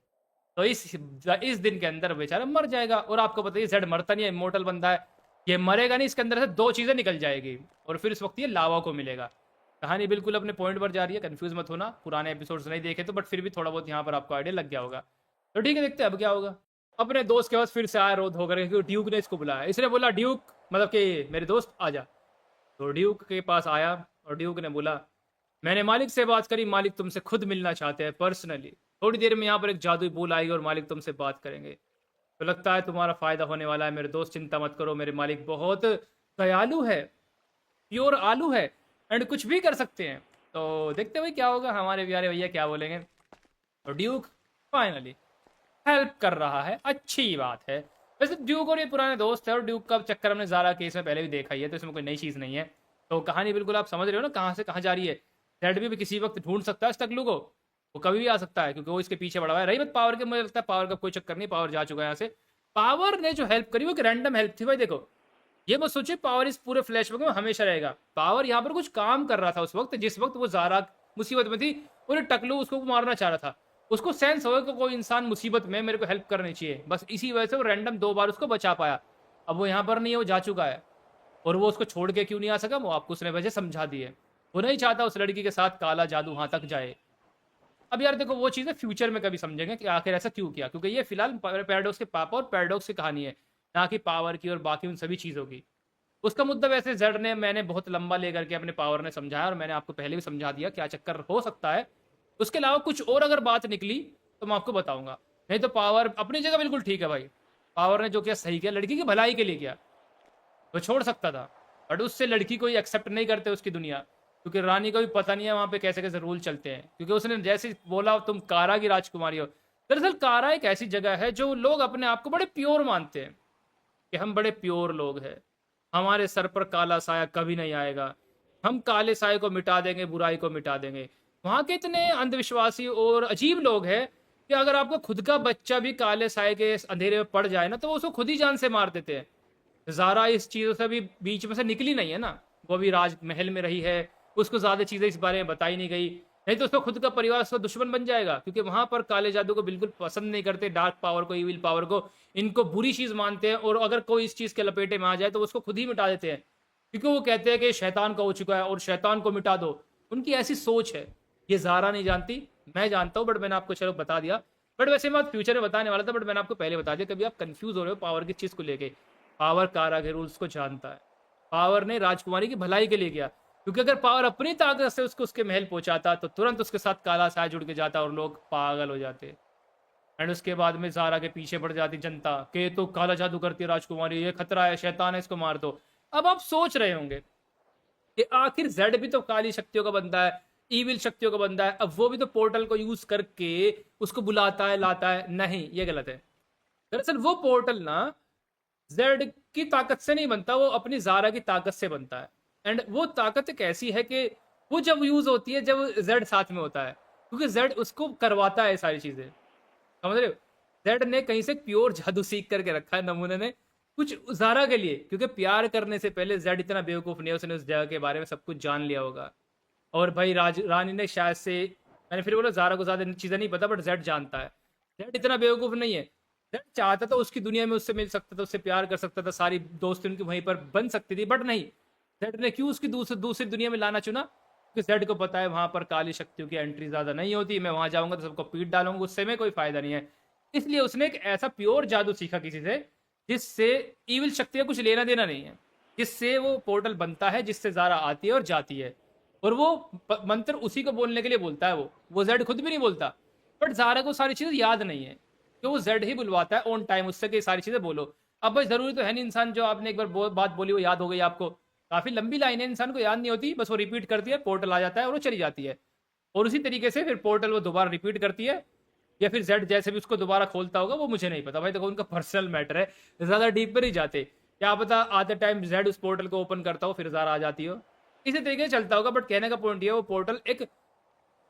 तो इस दिन के अंदर बेचारा मर जाएगा, और आपको पता है जेड मरता नहीं है, इमोर्टल बंदा है, ये मरेगा नहीं, इसके अंदर से 2 चीज़ें निकल जाएगी, और फिर इस वक्त ये लावा को मिलेगा। कहानी बिल्कुल अपने पॉइंट पर जा रही है, कंफ्यूज मत होना, पुराने एपिसोड्स नहीं देखे तो, बट फिर भी थोड़ा बहुत यहाँ पर आपको आइडिया लग गया होगा। तो ठीक है, देखते हैं अब क्या होगा। अपने दोस्त के पास फिर से आया रोध होकर, क्योंकि ड्यूक ने इसको बुलाया। इसने बोला ड्यूक मतलब कि मेरे दोस्त आ जा। तो ड्यूक के पास आया, और ड्यूक ने बोला मैंने मालिक से बात करी, मालिक तुमसे खुद मिलना चाहते हैं पर्सनली, थोड़ी देर में यहाँ पर एक जादुई बोल आएगी और मालिक तुमसे बात करेंगे। तो लगता है तुम्हारा फ़ायदा होने वाला है मेरे दोस्त, चिंता मत करो, मेरे मालिक बहुत दयालु है, प्योर आलू है, एंड कुछ भी कर सकते हैं। तो देखते हुए क्या होगा, हमारे प्यारे भैया क्या बोलेंगे। तो ड्यूक फाइनली हेल्प कर रहा है, अच्छी बात है। वैसे ड्यूक और ये पुराने दोस्त है, और ड्यूक का चक्कर हमने ज़ारा केस में पहले भी देखा ही है, तो इसमें कोई नई चीज़ नहीं है। तो कहानी बिल्कुल आप समझ रहे हो ना कहाँ से कहाँ जा रही है। जेड भी किसी वक्त ढूंढ सकता है इस टकलू को, वो कभी भी आ सकता है, क्योंकि वो इसके पीछे पड़ा हुआ है। रही बात पावर के, मुझे लगता है पावर का कोई चक्कर नहीं, पावर जा चुका है यहाँ से। पावर ने जो हेल्प करी वो एक रैंडम हेल्प थी भाई। देखो ये मत सोचिए पावर इस पूरे फ्लैशबैक में हमेशा रहेगा, पावर यहाँ पर कुछ काम कर रहा था उस वक्त, जिस वक्त वो ज़ारा मुसीबत में थी और ये टकलू उसको मारना चाह रहा था। उसको सेंस होगा कि कोई इंसान मुसीबत में मेरे को हेल्प करनी चाहिए, बस इसी वजह से वो रैंडम 2 बार उसको बचा पाया। अब वो यहाँ पर नहीं है, वो जा चुका है, और वो उसको छोड़ के क्यों नहीं आ सका, वो आपको उसने वजह समझा दी है। वो नहीं चाहता उस लड़की के साथ काला जादू वहाँ तक जाए। अब यार देखो वो चीज़ें फ्यूचर में कभी समझेंगे कि आखिर ऐसा क्यों किया, क्योंकि ये फिलहाल पैराडॉक्स के पापा और पैराडॉक्स की कहानी है, ना कि पावर की और बाकी उन सभी चीज़ों की। उसका मुद्दा वैसे जेड ने मैंने बहुत लंबा लेकर के अपने पावर ने समझाया, और मैंने आपको पहले भी समझा दिया क्या चक्कर हो सकता है। उसके अलावा कुछ और अगर बात निकली तो मैं आपको बताऊंगा, नहीं तो पावर अपनी जगह बिल्कुल ठीक है भाई। पावर ने जो किया सही किया, लड़की की भलाई के लिए किया, वो छोड़ सकता था, बट उससे लड़की को ही एक्सेप्ट नहीं करते उसकी दुनिया, क्योंकि रानी को भी पता नहीं है वहाँ पे कैसे कैसे रूल चलते हैं। क्योंकि उसने जैसे बोला तुम कारा की राजकुमारी हो, दरअसल कारा एक ऐसी जगह है जो लोग अपने आप को बड़े प्योर मानते हैं कि हम बड़े प्योर लोग हैं, हमारे सर पर काला साया कभी नहीं आएगा, हम काले साये को मिटा देंगे, बुराई को मिटा देंगे। वहाँ के इतने अंधविश्वासी और अजीब लोग हैं कि अगर आपका खुद का बच्चा भी काले साये के अंधेरे में पड़ जाए ना, तो वो उसको खुद ही जान से मार देते हैं। ज़ारा इस चीज़ों से भी बीच में से निकली नहीं है ना, वो भी राजमहल में रही है, उसको ज़्यादा चीज़ें इस बारे में बताई नहीं गई, नहीं तो उसका खुद का परिवार उसका दुश्मन बन जाएगा। क्योंकि वहाँ पर काले जादू को बिल्कुल पसंद नहीं करते, डार्क पावर को, इविल पावर को, इनको बुरी चीज़ मानते हैं, और अगर कोई इस चीज़ के लपेटे में आ जाए तो उसको खुद ही मिटा देते हैं, क्योंकि वो कहते हैं कि शैतान का हो चुका है और शैतान को मिटा दो। उनकी ऐसी सोच है, ये ज़ारा नहीं जानती, मैं जानता हूँ, बट मैंने आपको चलो बता दिया। बट वैसे मैं फ्यूचर में बताने वाला था, बट मैंने आपको पहले बता दिया, कभी आप कंफ्यूज हो रहे हो पावर की चीज़ को लेके। पावर कारा के रूल्स को जानता है, पावर ने राजकुमारी की भलाई के लिए किया, क्योंकि अगर पावर अपनी ताकत से उसको उसके महल पहुंचाता तो तुरंत उसके साथ काला साया जुड़ के जाता और लोग पागल हो जाते, एंड उसके बाद में ज़ारा के पीछे पड़ जाती जनता कि तो काला जादू करती है राजकुमारी, ये खतरा है, शैतान है, इसको मार दो। अब आप सोच रहे होंगे कि आखिर जेड भी तो काली शक्तियों का बंदा है, ईविल शक्तियों का बंदा है, अब वो भी तो पोर्टल को यूज करके उसको बुलाता है, लाता है। नहीं, ये गलत है। दरअसल वो पोर्टल ना जेड की ताकत से नहीं बनता, वो अपनी ज़ारा की ताकत से बनता है। एंड वो ताकत एक ऐसी है कि वो जब यूज होती है जब जेड साथ में होता है, क्योंकि जेड उसको करवाता है सारी चीजें, समझ रहे हो। जेड ने कहीं से प्योर जादू सीख करके रखा है नमूने ने, कुछ ज़ारा के लिए, क्योंकि प्यार करने से पहले जेड इतना बेवकूफ़ नहीं है, उसने उस जगह के बारे में सब कुछ जान लिया होगा। और भाई रानी ने शायद से, मैंने फिर बोला ज़ारा को ज़्यादा चीज़ें नहीं पता, बट जेड जानता है। जेड इतना बेवकूफ़ नहीं है। जेड चाहता था उसकी दुनिया में उससे मिल सकता था, उससे प्यार कर सकता था, सारी दोस्ती उनकी वहीं पर बन सकती थी, बट नहीं। जेड ने क्यों उसकी दूसरी दुनिया में लाना चुना? क्योंकि जेड को पता है वहाँ पर काली शक्तियों की एंट्री ज़्यादा नहीं होती, मैं वहाँ जाऊँगा तो सबको पीट डालूंगा, उससे में कोई फ़ायदा नहीं है। इसलिए उसने एक ऐसा प्योर जादू सीखा किसी से, जिससे इविल शक्ति का कुछ लेना देना नहीं है, जिससे वो पोर्टल बनता है, जिससे ज़ारा आती है और जाती है। और वो मंत्र उसी को बोलने के लिए बोलता है, वो जेड खुद भी नहीं बोलता, बट ज़ारा को सारी चीज़ें याद नहीं है, तो वो जेड ही बुलवाता है ऑन टाइम उससे कि सारी चीज़ें बोलो। अब भाई ज़रूरी तो है नहीं इंसान जो आपने एक बार बात बोली वो याद हो गई आपको, काफ़ी लंबी लाइन है, इंसान को याद नहीं होती, बस वो रिपीट करती है, पोर्टल आ जाता है और वो चली जाती है। और उसी तरीके से फिर पोर्टल वो दोबारा रिपीट करती है, या फिर जेड जैसे भी उसको दोबारा खोलता होगा वो मुझे नहीं पता भाई, देखो उनका पर्सनल मैटर है, ज़्यादा डीप पर ही जाते, क्या पता आते टाइम जेड उस पोर्टल को ओपन करता हो फिर ज़ारा आ जाती हो, इसी तरीके से चलता होगा। बट कहने का पॉइंट ये है, वो पोर्टल एक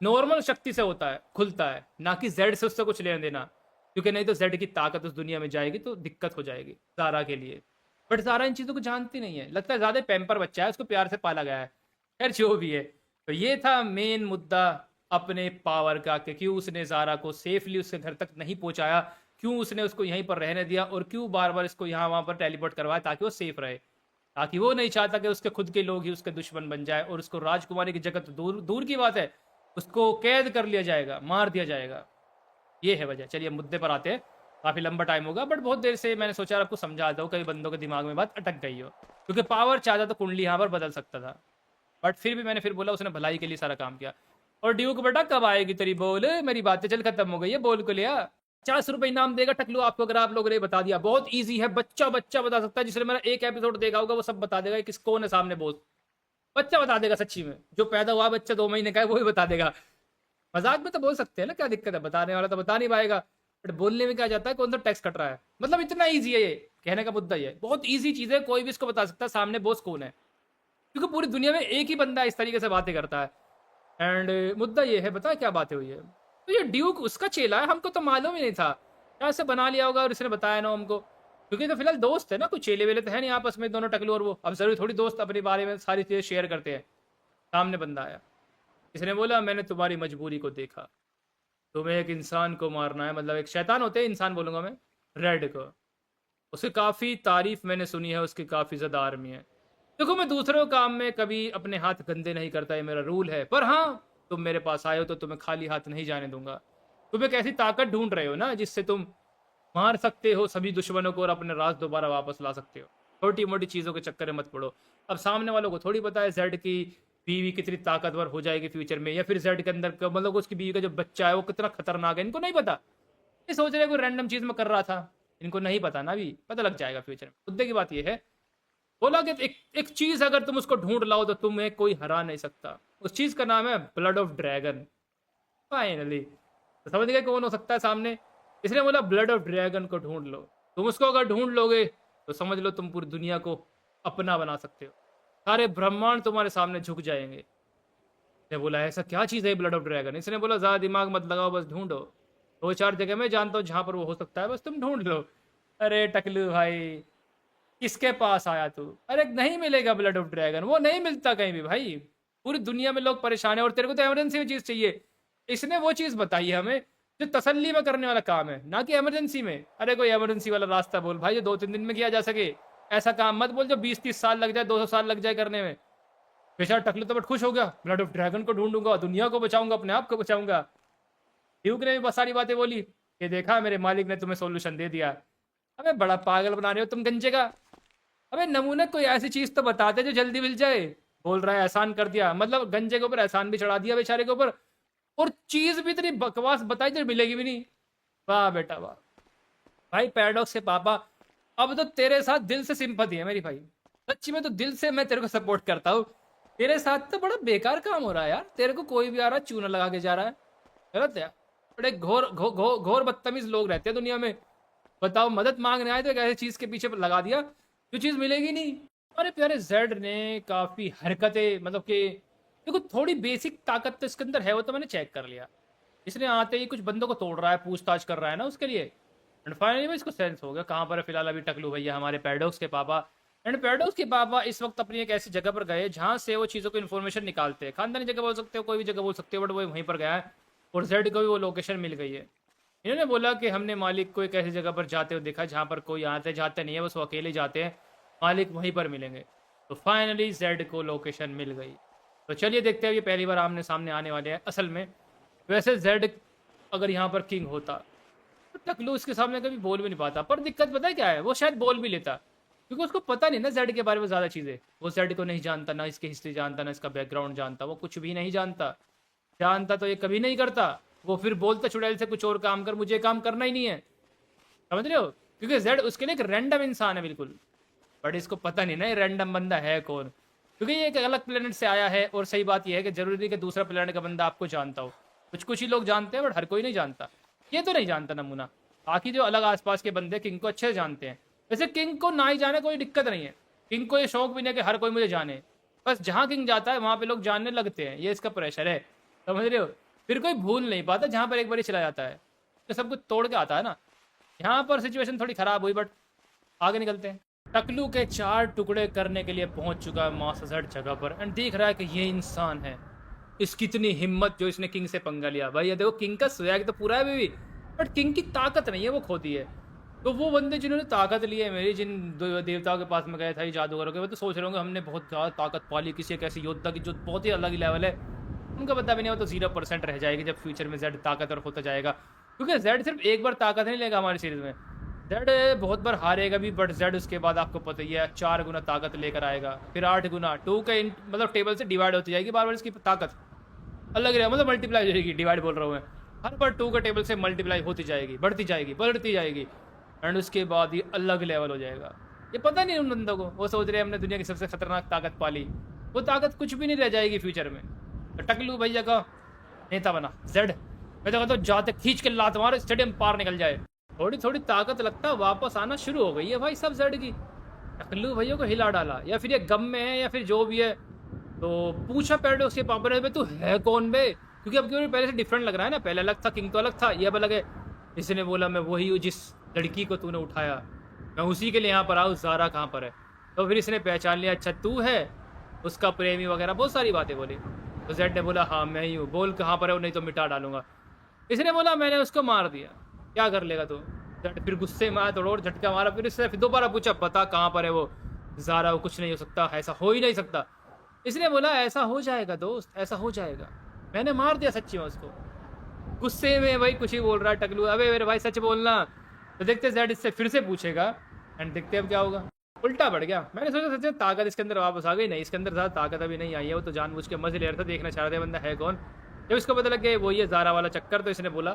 नॉर्मल शक्ति से होता है, खुलता है, ना कि जेड से उससे कुछ लेना देना, क्योंकि नहीं तो जेड की ताकत उस दुनिया में जाएगी तो दिक्कत हो जाएगी ज़ारा के लिए। बट ज़ारा इन चीज़ों को जानती नहीं है, लगता है ज़्यादा पैम्पर बच्चा है, उसको प्यार से पाला गया है। खैर जो भी है, तो ये था मेन मुद्दा अपने पावर का, कि क्यों उसने ज़ारा को सेफली उसके घर तक नहीं पहुंचाया, क्यों उसने उसको यहीं पर रहने दिया, और क्यों बार बार इसको यहाँ वहाँ पर टेलीपोर्ट करवाया ताकि वो सेफ रहे, ताकि वो नहीं चाहता कि उसके खुद के लोग ही उसके दुश्मन बन जाए, और उसको राजकुमारी की जगह तो दूर दूर की बात है, उसको कैद कर लिया जाएगा, मार दिया जाएगा। ये है वजह। चलिए मुद्दे पर आते हैं, काफ़ी लंबा टाइम होगा, बट बहुत देर से मैंने सोचा आपको समझाता हूँ, कई बंदों के दिमाग में बात अटक गई हो, क्योंकि पावर चाहता तो कुंडली यहाँ पर बदल सकता था, बट फिर भी मैंने फिर बोला उसने भलाई के लिए सारा काम किया। और ड्यूक बेटा कब आएगी तेरी बोल, मेरी बातें चल खत्म हो गई है, बोल को लिया। 50 रुपये इनाम देगा टकलू आपको अगर आप लोगों ने बता दिया। बहुत ईजी है, बच्चा बच्चा बता सकता है, जिसने मेरा एक एपिसोड देखा होगा वो सब बता देगा किस कौन है सामने बोल। बच्चा बता देगा सच्ची में, जो पैदा हुआ बच्चा 2 महीने का है वो ही बता देगा। मजाक में तो बोल सकते हैं ना, क्या दिक्कत है, बताने वाला तो बता नहीं पाएगा, बट बोलने में क्या जाता है, कौन सा टैक्स कट रहा है, मतलब इतना ईजी है ये, कहने का मुद्दा ये बहुत ईजी चीज़ है, कोई भी इसको बता सकता है सामने बॉस कौन है, क्योंकि पूरी दुनिया में एक ही बंदा इस तरीके से बातें करता है। एंड मुद्दा ये है, बता क्या बातें हुई है, तो ये ड्यूक उसका चेला है, हमको तो मालूम ही नहीं था, क्या ऐसे बना लिया होगा और इसने बताया ना हमको, क्योंकि तो फिलहाल दोस्त है ना, कुछ चेले वेले तो है नहीं आपस में दोनों टकलू और वो, अब जरूरी थोड़ी दोस्त अपने बारे में सारी चीज़ें शेयर करते हैं। सामने बंदा आया, इसने बोला मैंने तुम्हारी मजबूरी को देखा, तुम्हें एक इंसान को मारना है, मतलब एक शैतान होते हैं इंसान बोलूँगा मैं, रेड को, उसकी काफ़ी तारीफ मैंने सुनी है, उसकी काफ़ी ज़्यादा आर्मी है। देखो मैं दूसरों काम में कभी अपने हाथ गंदे नहीं करता, ये मेरा रूल है, पर हाँ तुम मेरे पास आए हो तो तुम्हें खाली हाथ नहीं जाने दूंगा। तुम एक ऐसी ताकत ढूंढ रहे हो ना जिससे तुम मार सकते हो सभी दुश्मनों को और अपने राज दोबारा वापस ला सकते हो, छोटी मोटी चीज़ों के चक्कर में मत पड़ो। अब सामने वालों को थोड़ी पता है जेड की बीवी कितनी ताकतवर हो जाएगी फ्यूचर में, या फिर जेड के अंदर मतलब उसकी बीवी का जो बच्चा है वो कितना खतरनाक है, इनको नहीं पता, ये सोच रहे कोई रैंडम चीज़ में कर रहा था, इनको नहीं पता ना, अभी पता लग जाएगा फ्यूचर में। मुद्दे की बात ये है, बोला कि एक चीज अगर तुम उसको ढूंढ लाओ तो तुम्हें कोई हरा नहीं सकता, उस चीज का नाम है ब्लड ऑफ ड्रैगन। फाइनली तो समझ गए कौन हो सकता है सामने, इसने बोला ब्लड ऑफ ड्रैगन को ढूंढ लो, तुम उसको अगर ढूंढ लोगे तो समझ लो तुम पूरी दुनिया को अपना बना सकते हो, सारे ब्रह्मांड तुम्हारे सामने झुक जाएंगे। इसने बोला ऐसा क्या चीज़ है ब्लड ऑफ ड्रैगन, इसने बोला ज़्यादा दिमाग मत लगाओ, बस ढूंढो, 2-4 जगह मैं जानता हूँ जहाँ पर वो हो सकता है, बस तुम ढूंढ लो। अरे टकलू भाई किसके पास आया तू, अरे नहीं मिलेगा ब्लड ऑफ ड्रैगन, वो नहीं मिलता कहीं भी भाई, पूरी दुनिया में लोग परेशान है और तेरे को तो इमरजेंसी में चीज़ चाहिए। इसने वो चीज़ बताई है हमें जो तसल्ली में करने वाला काम है, ना कि इमरजेंसी में। अरे कोई इमरजेंसी वाला रास्ता बोल भाई जो 2-3 दिन में किया जा सके, ऐसा काम मत बोल जो 20-30 साल लग जाए, 200 साल लग जाए करने में। बेचारा टकलू तो बट खुश हो गया, ब्लड ऑफ ड्रैगन को ढूंढूंगा, दुनिया को बचाऊंगा, अपने आप को बचाऊंगा। ड्यूक ने भी बहुत सारी बातें बोली, ये देखा मेरे मालिक ने तुम्हें सोल्यूशन दे दिया। अबे बड़ा पागल बना रहे हो तुम गंजे का, अबे नमूने कोई ऐसी चीज तो बताते जो जल्दी मिल जाए। बोल रहा है एहसान कर दिया, मतलब गंजे के ऊपर एहसान भी चढ़ा दिया बेचारे के ऊपर, और चीज भी इतनी बकवास बताई जो मिलेगी भी नहीं। वाह बेटा वाह भाई, पैराडॉक्स के पापा अब तो तेरे साथ दिल से सिंपैथी है मेरी भाई, सच्ची में तो दिल से मैं तेरे को सपोर्ट करता हूँ। तेरे साथ तो बड़ा बेकार काम हो रहा है यार, तेरे को कोई भी आ रहा है चूना लगा के जा रहा है, गलत है यार। बड़े घोर घोर घोर बदतमीज लोग रहते हैं दुनिया में। बताओ मदद मांगने आए तो एक ऐसी चीज के पीछे लगा दिया जो चीज मिलेगी नहीं। हमारे प्यारे जेड ने काफी हरकतें, मतलब कि देखो थोड़ी बेसिक ताकत तो इसके अंदर है, वो तो मैंने चेक कर लिया। इसने आते ही कुछ बंदों को तोड़ रहा है, पूछताछ कर रहा है ना उसके लिए, एंड फाइनली भाई इसको सेंस हो गया कहाँ पर है फिलहाल अभी टकलू भैया हमारे पैराडॉक्स के पापा। एंड पैराडॉक्स के पापा इस वक्त अपनी एक ऐसी जगह पर गए जहाँ से वो चीज़ों को इन्फॉर्मेशन निकालते हैं, खानदानी जगह बोल सकते हो, कोई भी जगह बोल सकते हो, बट वो वहीं पर गया है और जेड को भी वो लोकेशन मिल गई है। इन्होंने बोला कि हमने मालिक को एक ऐसी जगह पर जाते हुए देखा जहाँ पर कोई आते जाते नहीं है, बस वो अकेले जाते हैं, मालिक वहीं पर मिलेंगे। तो फाइनली जेड को लोकेशन मिल गई। तो चलिए देखते हैं, ये पहली बार आमने सामने आने वाले हैं असल में। वैसे जेड अगर यहाँ पर किंग होता तो टकलू इसके सामने कभी बोल भी नहीं पाता, पर दिक्कत पता है क्या है, वो शायद बोल भी लेता क्योंकि उसको पता नहीं ना जेड के बारे में ज़्यादा चीज़ें। वो जेड को नहीं जानता, ना इसकी हिस्ट्री जानता, ना इसका बैकग्राउंड जानता, वो कुछ भी नहीं जानता। जानता तो ये कभी नहीं करता, वो फिर बोलता चुड़ैल से कुछ और काम कर, मुझे काम करना ही नहीं है, समझ रहे हो, क्योंकि जेड उसके लिए एक रैंडम इंसान है बिल्कुल। बट इसको पता नहीं ना ये रैंडम बंदा है कौन, क्योंकि ये एक अलग प्लेनेट से आया है। और सही बात यह है कि जरूरी नहीं कि दूसरा प्लेनेट का बंदा आपको जानता हो, कुछ कुछ ही लोग जानते हैं बट हर कोई नहीं जानता। ये तो नहीं जानता नमूना, बाकी जो अलग आसपास के बंदे किंग को अच्छे से जानते हैं। वैसे किंग को ना ही जाने कोई दिक्कत नहीं है, किंग को ये शौक भी नहीं है कि हर कोई मुझे जाने, बस जहाँ किंग जाता है वहाँ पे लोग जानने लगते हैं, ये इसका प्रेशर है, समझ रहे हो। फिर कोई भूल नहीं पाता जहाँ पर एक बार चला जाता है, तो सब कुछ तोड़ के आता है ना। यहाँ पर सिचुएशन थोड़ी खराब हुई, बट आगे निकलते हैं। टकलू के 4 टुकड़े करने के लिए पहुंच चुका है मास्टर जेड जगह पर एंड देख रहा है कि ये इंसान है, इसकी इतनी हिम्मत जो इसने किंग से पंगा लिया। भाई ये देखो किंग का स्वैग तो पूरा है अभी भी, बट किंग की ताकत नहीं है, वो खोती है। तो वो बंदे जिन्होंने ताकत ली है मेरी, जिन देवताओं के पास में गए था, जादूगरों के, वो तो सोच रहे होंगे हमने बहुत ज़्यादा ताकत पाली किसी एक ऐसे योद्धा की जो बहुत ही अलग ही लेवल है। उनका पता भी नहीं, वो तो 0% रह जाएगी जब फ्यूचर में जेड ताकतवर होता जाएगा, क्योंकि जेड सिर्फ एक बार ताकत नहीं लेगा हमारी सीरीज में, जेड बहुत बार हारेगा भी, बट जेड उसके बाद आपको पता ही है 4 गुना ताकत लेकर आएगा, फिर 8 गुना, 2 के मतलब टेबल से डिवाइड होती जाएगी बार बार इसकी ताकत, अलग रहेगा, मतलब मल्टीप्लाई हो जाएगी, डिवाइड बोल रहा हूँ मैं, हर बार 2 का टेबल से मल्टीप्लाई होती जाएगी, बढ़ती जाएगी, बढ़ती जाएगी, एंड उसके बाद ये अलग लेवल हो जाएगा। ये पता नहीं उन बंदों को, वो सोच रहे हैं हमने दुनिया की सबसे खतरनाक ताकत पाली, वो ताकत कुछ भी नहीं रह जाएगी फ्यूचर में। तो टकलू भैया का नेता बना जेड, मैं तो कहता हूँ जाते खींच के लात मारो, स्टेडियम पार निकल जाए। थोड़ी थोड़ी ताकत लगता है वापस आना शुरू हो गई है भाई सब जेड की, टकलू भैया को हिला डाला, या फिर ये गम में है या फिर जो भी है। तो पूछा पैराडॉक्स के पापा ने, तू है कौन बे, क्योंकि अब क्यों पहले से डिफरेंट लग रहा है ना, पहले अलग था, किंग तो अलग था, ये अब अलग है। इसने बोला मैं वही हूँ जिस लड़की को तूने उठाया, मैं उसी के लिए यहाँ पर आऊँ, ज़ारा कहाँ पर है। तो फिर इसने पहचान लिया, अच्छा तू है उसका प्रेमी वगैरह, बहुत सारी बातें बोली। तो जेड ने बोला हाँ मैं ही हूँ, बोल कहाँ पर है वो, नहीं तो मिटा डालूंगा। इसने बोला मैंने उसको मार दिया, क्या कर लेगा तू। जेड फिर गुस्से में आया, तो और झटका मारा, फिर इसने फिर दोबारा पूछा पता कहाँ पर है वो ज़ारा, वो कुछ नहीं हो सकता, ऐसा हो ही नहीं सकता। इसने बोला ऐसा हो जाएगा दोस्त, ऐसा हो जाएगा, मैंने मार दिया सच्ची में उसको। गुस्से में भाई कुछ ही बोल रहा है टकलू, अबे मेरे भाई सच बोलना। तो देखते जेड इससे फिर से पूछेगा एंड देखते अब क्या होगा। उल्टा बढ़ गया, मैंने सोचा सच ताकत इसके अंदर वापस आ गई, नहीं इसके अंदर ज़्यादा ताकत अभी नहीं आई है, वो तो जानबूझ के मजे ले रहा था, देखना चाह रहा था बंदा है कौन। जब इसको पता लग गया वो ये ज़ारा वाला चक्कर, तो इसने बोला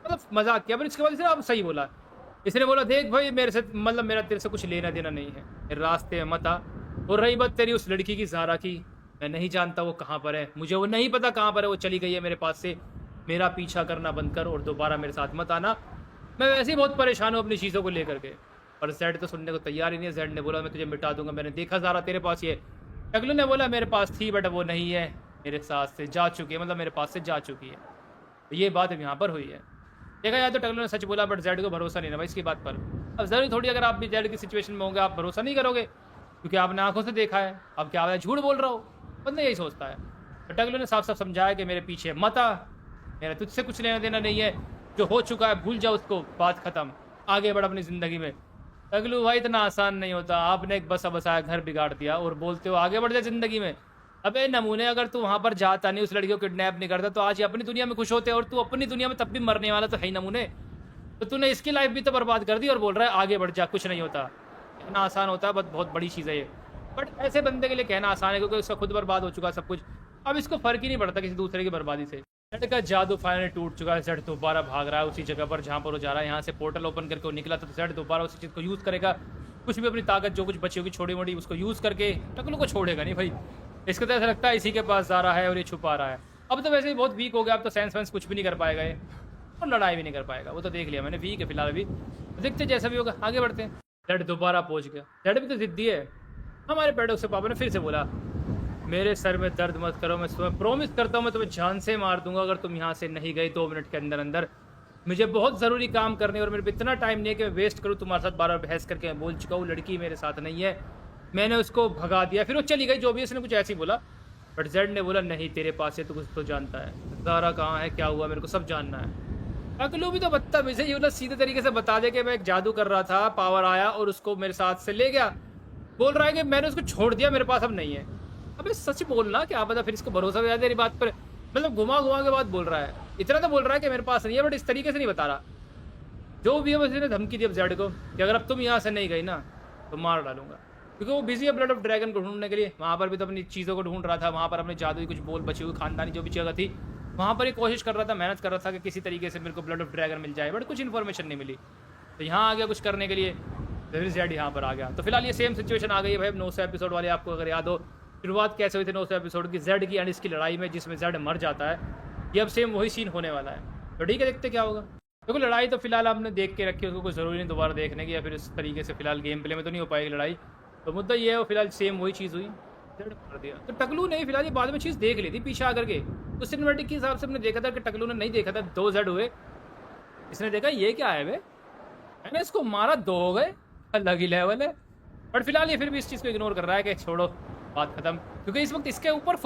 मतलब मजाक किया, पर इसके बाद इसने अब सही बोला। इसने बोला देख भाई मेरे से मतलब मेरा तेरे से कुछ लेना देना नहीं है, मेरे रास्ते में मत आ। और रही बात तेरी उस लड़की की ज़ारा की, मैं नहीं जानता वो कहाँ पर है, मुझे वो नहीं पता कहाँ पर है, वो चली गई है मेरे पास से, मेरा पीछा करना बंद कर और दोबारा मेरे साथ मत आना, मैं वैसे ही बहुत परेशान हूँ अपनी चीज़ों को लेकर के। पर जेड तो सुनने को तैयार ही नहीं है। जेड ने बोला मैं तुझे मिटा दूंगा, मैंने देखा ज़ारा तेरे पास ही है। टकलू ने बोला मेरे पास थी बट वो नहीं है, मेरे साथ से जा चुकी है, मतलब मेरे पास से जा चुकी है। तो ये बात अब यहाँ पर हुई है। देखा जाए तो टकलू ने सच बोला, बट जेड को भरोसा नहीं ना भाई इसकी बात पर। अब ज़रूरी थोड़ी अगर आप भी जेड की सिचुएशन में होंगे आप भरोसा नहीं करोगे, क्योंकि आपने आंखों से देखा है, अब क्या झूठ बोल रहा हो, बंदा यही सोचता है। तो टकलू ने साफ साफ समझाया कि मेरे पीछे मत आ, मेरा तुझसे कुछ लेना देना नहीं है, जो हो चुका है भूल जाओ उसको, बात खत्म, आगे बढ़ अपनी ज़िंदगी में। टकलू भाई इतना आसान नहीं होता, आपने एक बसा बसाया घर बिगाड़ दिया और बोलते हो आगे बढ़ जाए ज़िंदगी में। अबे नमूने, अगर तू वहाँ पर जाता नहीं, उस लड़की को किडनैप नहीं करता, तो आज ये अपनी दुनिया में खुश होते, और तू अपनी दुनिया में तब भी मरने वाला तो है ही नमूने। तो तूने इसकी लाइफ भी तो बर्बाद कर दी और बोल रहा है आगे बढ़ जा, कुछ नहीं होता। इतना आसान होता है, बहुत बड़ी चीज़ है ये। बट ऐसे बंदे के लिए कहना आसान है क्योंकि उसका खुद बर्बाद हो चुका सब कुछ, अब इसको फ़र्क ही नहीं पड़ता किसी दूसरे की बर्बादी से। जेड का जादू फाइनली टूट चुका है, जेड दोबारा भाग रहा है उसी जगह पर जहाँ पर वो जा रहा है। यहाँ से पोर्टल ओपन करके वो निकला, तो जेड दोबारा उसी चीज़ को यूज़ करेगा, कुछ भी अपनी ताकत जो कुछ बची होगी छोटी मोटी उसको यूज़ करके। टकलू को छोड़ेगा नहीं भाई, इसको तो ऐसा लगता है इसी के पास जा रहा है और ये छुपा रहा है। अब तो वैसे ही बहुत वीक हो गया, अब तो साइंस वाइंस कुछ भी नहीं कर पाएगा ये, और लड़ाई भी नहीं कर पाएगा, वो तो देख लिया मैंने, वीक है फिलहाल अभी। तो देखते जैसा भी होगा, आगे बढ़ते हैं। जेड दोबारा पहुँच गया, जेड भी तो जिद्दी है। हमारे पैराडॉक्स के पापा ने फिर से बोला मेरे सर में दर्द मत करो, मैं तुम्हें प्रॉमिस करता हूँ मैं तुम्हें जान से मार दूंगा अगर तुम यहाँ से नहीं गए 2 मिनट के अंदर अंदर। मुझे बहुत ज़रूरी काम करने और मेरे पे इतना टाइम नहीं है कि मैं वेस्ट करूँ तुम्हारे साथ बार-बार बहस करके। मैं बोल चुका हूँ लड़की मेरे साथ नहीं है। मैंने उसको भगा दिया, फिर वो चली गई जो भी है, उसने कुछ ऐसे ही बोला। बट ज़ेड ने बोला नहीं तेरे पास है, तू कुछ तो जानता है। ज़ारा कहाँ है, क्या हुआ, मेरे को सब जानना है। टकलू भी तो बदतमीज़ है, ये मतलब सीधे तरीके से बता दे कि मैं एक जादू कर रहा था, पावर आया और उसको मेरे साथ से ले गया। बोल रहा है कि मैंने उसको छोड़ दिया, मेरे पास अब नहीं है। अबे सच बोलना, क्या पता फिर इसको भरोसा हो जाए तेरी बात पर। मतलब घुमा-घुमा के बात बोल रहा है। इतना तो बोल रहा है कि मेरे पास नहीं है, बट इस तरीके से नहीं बता रहा। जो भी है बस इसने धमकी दी अब ज़ेड को कि अगर अब तुम यहाँ से नहीं गई ना, तो मार डालूँगा। क्योंकि वो बिज़ी है ब्लड ऑफ ड्रैगन को ढूँढने के लिए। वहाँ पर भी तो अपनी चीज़ों को ढूँढ रहा था, वहाँ पर अपने जादुई कुछ बोल बची हुई खानदानी जो भी जगह थी, वहाँ पर ही कोशिश कर रहा था, मेहनत कर रहा था कि किसी तरीके से मेरे को ब्लड ऑफ ड्रैगन मिल जाए, बट कुछ इन्फॉर्मेशन नहीं मिली। तो यहाँ आ गया कुछ करने के लिए, तो फिर ज़ेड यहाँ पर आ गया। तो फिलहाल ये सेम सिचुएशन आ गई है भाई। 900 एपिसोड वाले आपको अगर याद हो, शुरुआत कैसे हुई थी 900 एपिसोड की, ज़ेड की एंड इसकी लड़ाई में जिसमें ज़ेड मर जाता है। ये अब सेम वही सीन होने वाला है। तो ठीक है, देखते क्या होगा। देखो लड़ाई तो फिलहाल आपने देख के रखी है, उसको कोई ज़रूरी नहीं दोबारा देखने की, या फिर इस तरीके से फिलहाल गेम प्ले में तो नहीं हो पाएगी लड़ाई। तो मुद्दा ये है, फिलहाल सेम वही चीज़ हुई, ज़ेड कर दिया। तो टकलू ने फिलहाल ये बाद में चीज़ देख ली थी पीछे आकर के। उस सिनेमैटिक के हिसाब से हमने देखा था कि टकलू ने नहीं देखा था 2 ज़ेड हुए। इसने देखा ये क्या है बे, मैंने इसको मारा 2 हो गए, अलग ही लेवल है। बट फिलहाल ये फिर भी इस चीज़ को इग्नोर कर रहा है कि छोड़ो बात खत्म, क्योंकि इस वक्त इसके ऊपर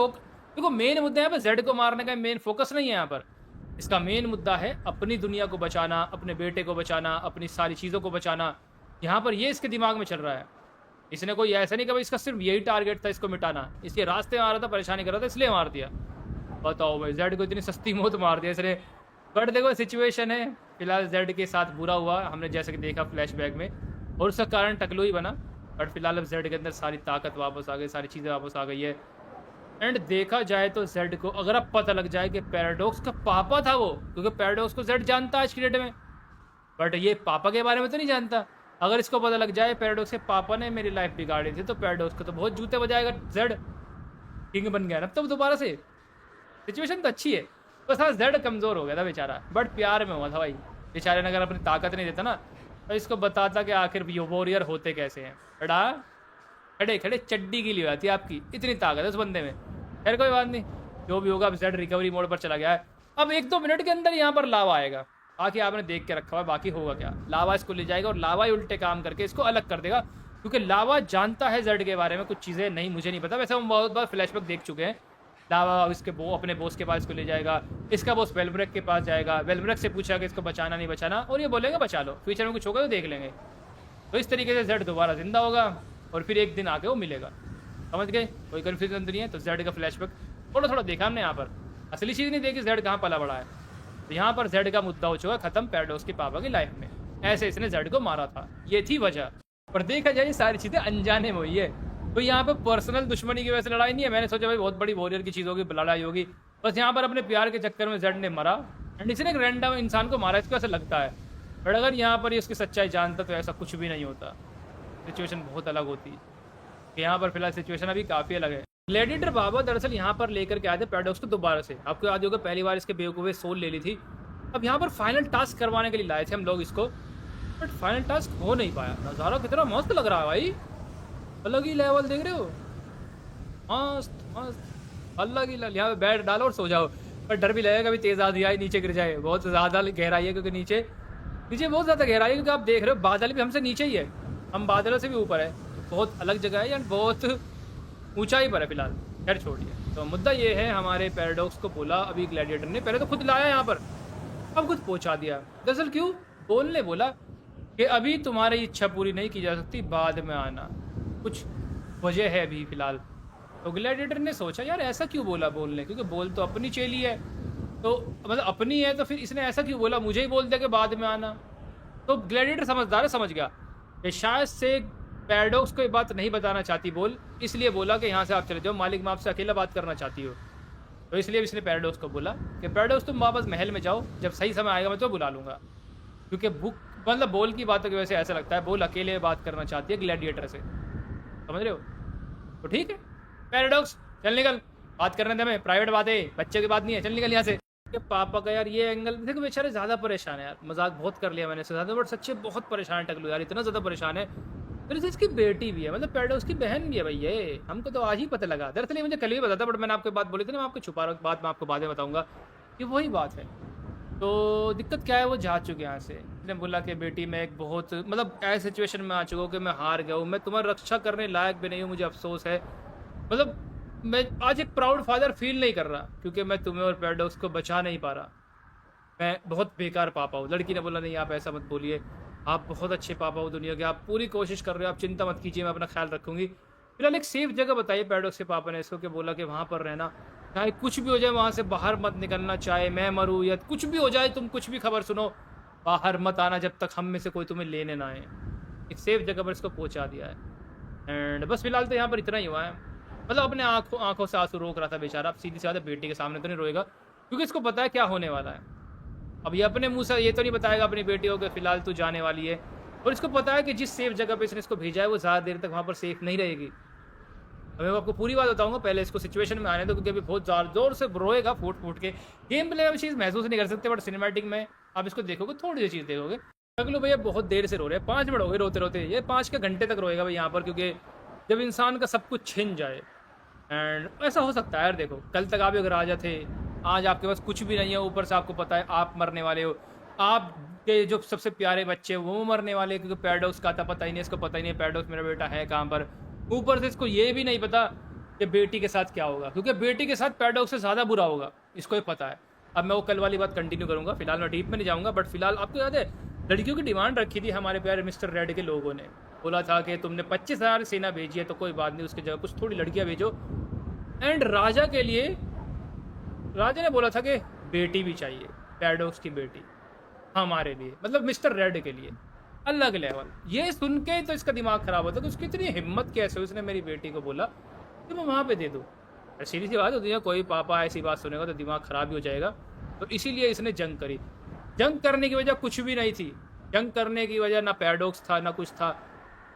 देखो मेन मुद्दा यहाँ पर ज़ेड को मारने का मेन फोकस नहीं है यहाँ पर। इसका मेन मुद्दा है अपनी दुनिया को बचाना, अपने बेटे को बचाना, अपनी सारी चीज़ों को बचाना। यहाँ पर ये इसके दिमाग में चल रहा है। इसने कोई ऐसा नहीं कि भाई इसका सिर्फ यही टारगेट था इसको मिटाना, इसके रास्ते में आ रहा था, परेशानी कर रहा था, इसलिए मार दिया। बताओ भाई, ज़ेड को इतनी सस्ती मौत मार दिया इसने। बट देखो सिचुएशन है, फिलहाल ज़ेड के साथ बुरा हुआ, हमने जैसे कि देखा फ्लैशबैक में, और उसका कारण टकलू ही बना। बट फिलहाल अब ज़ेड के अंदर सारी ताकत वापस आ गई, सारी चीज़ें वापस आ गई है। एंड देखा जाए तो ज़ेड को अगर अब पता लग जाए कि पैराडॉक्स का पापा था वो, क्योंकि पैराडॉक्स को ज़ेड जानता है आज की डेट में, बट ये पापा के बारे में तो नहीं जानता। अगर इसको पता लग जाए पैराडॉक्स के पापा ने मेरी लाइफ बिगाड़ी थी, तो पैराडॉक्स को तो बहुत जूते बजाएगा ज़ेड। किंग बन गया ना अब तो दोबारा से। सिचुएशन तो अच्छी है, बस हाँ ज़ेड कमज़ोर हो गया था बेचारा, बट प्यार में हुआ था भाई। बेचारे ने अगर अपनी ताकत नहीं देता ना, तो इसको बताता कि आखिर वॉरियर होते कैसे हैं। बड़ा खड़े खड़े चड्डी की ली आती है आपकी, इतनी ताकत है उस बंदे में। खैर कोई बात नहीं, जो भी होगा अब ज़ेड रिकवरी मोड पर चला गया है। अब 1-2 मिनट के अंदर यहाँ पर लावा आएगा, बाकी आपने देख के रखा हुआ है, बाकी होगा क्या, लावा इसको ले जाएगा और लावा ही उल्टे काम करके इसको अलग कर देगा, क्योंकि लावा जानता है ज़ेड के बारे में कुछ चीज़ें नहीं, मुझे नहीं पता। वैसे हम बहुत बार फ्लैशबैक देख चुके हैं। लावा अब इसके अपने बॉस के पास इसको ले जाएगा, इसका बॉस वेलब्रेक के पास जाएगा, वेलब्रेक से पूछा कि इसको बचाना नहीं बचाना, और ये बोलेंगे बचा लो, फ्यूचर में कुछ होगा तो देख लेंगे। तो इस तरीके से ज़ेड दोबारा जिंदा होगा और फिर एक दिन आके वो मिलेगा। समझ गए, कोई कन्फ्यूजन तो नहीं है। तो ज़ेड का फ्लैशबैक थोड़ा थोड़ा देखा हमने, यहाँ पर असली चीज़ नहीं देखी ज़ेड कहाँ पला बड़ा है। तो यहाँ पर ज़ेड का मुद्दा हो चुका खत्म पैराडॉक्स के पापा की लाइफ में, ऐसे इसने ज़ेड को मारा था, ये थी वजह। पर देखा जाए ये सारी चीज़ें अनजाने में हुई है, तो यहाँ पे पर्सनल दुश्मनी की वजह से लड़ाई नहीं है। मैंने सोचा भाई बहुत बड़ी वॉरियर की चीज़ होगी, लड़ाई होगी, बस यहाँ पर अपने प्यार के चक्कर में ज़ेड ने मरा एंड इसने एक रैंडम इंसान को मारा, इसको ऐसा लगता है। बट अगर यहाँ पर ये उसकी सच्चाई जानता तो ऐसा कुछ भी नहीं होता, सिचुएशन बहुत अलग होती। यहाँ पर फिलहाल सिचुएशन अभी काफ़ी अलग है। ग्लैडिएटर बाबा दरअसल यहाँ पर लेकर के आए थे पैराडॉक्स को दोबारा से। आपको याद होगा पहली बार इसके बेवकूफ़े सोल ले ली थी, अब यहाँ पर फाइनल टास्क करवाने के लिए लाए थे हम लोग इसको, बट फाइनल टास्क हो नहीं पाया। नज़ारा कितना मस्त लग रहा है भाई, अलग ही लेवल देख रहे हो, मस्त मस्त अलग ही लेवल। यहाँ पे बैठ डालो और सो जाओ, पर डर भी लगेगा कभी तेज़ आंधी आए नीचे गिर जाए। बहुत ज़्यादा गहराई है, क्योंकि नीचे बहुत ज़्यादा गहराई है, क्योंकि आप देख रहे हो बादल भी हमसे नीचे ही है, हम बादलों से भी ऊपर है, बहुत अलग जगह है एंड बहुत ऊंचाई पर है फिलहाल। खैर छोड़िए, तो मुद्दा ये है हमारे पैराडॉक्स को बोला अभी ग्लैडिएटर ने, पहले तो खुद लाया यहाँ पर, अब खुद पहुँचा दिया। दरअसल क्यों, बोलने बोला कि अभी तुम्हारी इच्छा पूरी नहीं की जा सकती, बाद में आना, कुछ वजह है अभी फ़िलहाल। तो ग्लैडिएटर ने सोचा यार ऐसा क्यों बोला बोलने, क्योंकि बोल तो अपनी चेली है, तो मतलब अपनी है, तो फिर इसने ऐसा क्यों बोला, मुझे ही बोल दिया कि बाद में आना। तो ग्लैडिएटर समझदार है, समझ गया कि शायद से पैराडॉक्स को ये बात नहीं बताना चाहती बोल, इसलिए बोला कि यहाँ से आप चले जाओ, मालिक मैं आपसे अकेला बात करना चाहती हो। तो इसलिए इसने पैराडॉक्स को बोला कि पैराडॉक्स तुम वापस महल में जाओ, जब सही समय आएगा मैं तो बुला लूँगा, क्योंकि बुक मतलब बोल की बातों की वजह से ऐसा लगता है बोल अकेले बात करना चाहती है ग्लैडिएटर से, समझ रहे हो। तो ठीक है पैराडॉक्स चल निकल, बात करने दे, हमें प्राइवेट बात है, बच्चे की बात नहीं है, चल निकल यहाँ से। पापा का यार ये एंगल देखो, बेचारे ज़्यादा परेशान है यार, मजाक बहुत कर लिया मैंने इससे ज़्यादा, बट सच्चे बहुत परेशान है टकलू यार, इतना ज़्यादा परेशान है। फिर इसकी बेटी भी है, मतलब पैराडॉक्स की बहन भी है भाई, ये हमको तो आज ही पता लगा। दरअसल मुझे कल ही पता था, बट मैंने आपको बात बोली थी ना, मैं आपको छुपा रहा हूँ, बात मैं आपको बाद में बताऊँगा कि वही बात है। तो दिक्कत क्या है, वो जा चुके हैं यहाँ से। उसने बोला कि बेटी मैं एक बहुत मतलब ऐसी सिचुएशन में आ चुका हूँ कि मैं हार गया हूँ, मैं तुम्हारी रक्षा करने लायक भी नहीं हूँ, मुझे अफ़सोस है। मतलब मैं आज एक प्राउड फादर फ़ील नहीं कर रहा क्योंकि मैं तुम्हें और पैराडॉक्स को बचा नहीं पा रहा। मैं बहुत बेकार पापा हूँ। लड़की ने बोला नहीं आप ऐसा मत बोलिए, आप बहुत अच्छे पापा हो दुनिया के, आप पूरी कोशिश कर रहे हो, आप चिंता मत कीजिए, मैं अपना ख्याल रखूँगी। फिलहाल एक सेफ जगह बताइए पैराडॉक्स के पापा ने इसको, कि बोला कि वहाँ पर रहना, चाहे कुछ भी हो जाए वहाँ से बाहर मत निकलना, चाहे मैं मरूँ या कुछ भी हो जाए, तुम कुछ भी खबर सुनो, बाहर मत आना जब तक हम में से कोई तुम्हें लेने ना आए। एक सेफ जगह पर इसको पहुँचा दिया है। एंड बस फिलहाल तो यहाँ पर इतना ही हुआ है। मतलब अपने आँखों आँखों से आँसू रोक रहा था बेचारा। अब सीधी सी बात है, बेटी के सामने तो नहीं रोएगा क्योंकि इसको पता है क्या होने वाला है। अब ये अपने मुँह से ये तो नहीं बताएगा अपनी बेटी को कि फ़िलहाल तू जाने वाली है, और इसको पता है कि जिस सेफ जगह पे इसने इसको भेजा है वो ज़्यादा देर तक वहाँ पर सेफ नहीं रहेगी। अब मैं आपको पूरी बात बताऊँगा, पहले इसको सिचुएशन में आने दो क्योंकि अभी बहुत ज़ोर से रोएगा फूट-फूट के। गेम प्ले में आप चीज़ महसूस नहीं कर सकते बट सिनेमैटिक में आप इसको देखोगे, थोड़ी-सी चीज़ देखोगे। टकलू भैया बहुत देर से रो रहे हैं, 5 मिनट हो गए रोते-रोते। ये 5 के घंटे तक रोएगा भाई यहाँ पर, क्योंकि जब इंसान का सब कुछ छिन जाए एंड ऐसा हो सकता है यार। देखो कल तक आप एक राजा थे, आज आपके पास कुछ भी नहीं है, ऊपर से आपको पता है आप मरने वाले हो, आपके जो सबसे प्यारे बच्चे वो मरने वाले हैं क्योंकि पैराडॉक्स का था, पता ही नहीं, इसको पता ही नहीं पैराडॉक्स मेरा बेटा है कहाँ पर। ऊपर से इसको ये भी नहीं पता कि बेटी के साथ क्या होगा, क्योंकि बेटी के साथ पैराडॉक्स से ज़्यादा बुरा होगा, इसको ही पता है। अब मैं वो कल वाली बात कंटिन्यू करूंगा, फिलहाल मैं डीप में नहीं जाऊंगा, बट फिलहाल आपको याद है लड़कियों की डिमांड रखी थी हमारे प्यारे मिस्टर रेड के लोगों ने, बोला था कि तुमने 25,000 सेना भेजी है तो कोई बात नहीं, उसकी जगह कुछ थोड़ी लड़कियां भेजो। एंड राजा के लिए राजा ने बोला था कि बेटी भी चाहिए, पैराडॉक्स की बेटी हमारे लिए, मतलब मिस्टर रेड के लिए। अलग लेवल। ये सुन के तो इसका दिमाग खराब होता कि उसकी इतनी हिम्मत कैसे हुई, उसने मेरी बेटी को बोला कि मैं वहाँ पे दे दूँ। सीधी सी बात होती है, कोई पापा ऐसी बात सुनेगा तो दिमाग खराब ही हो जाएगा। तो इसीलिए इसने जंग करी। जंग करने की वजह कुछ भी नहीं थी, जंग करने की वजह ना पैराडॉक्स था ना कुछ था,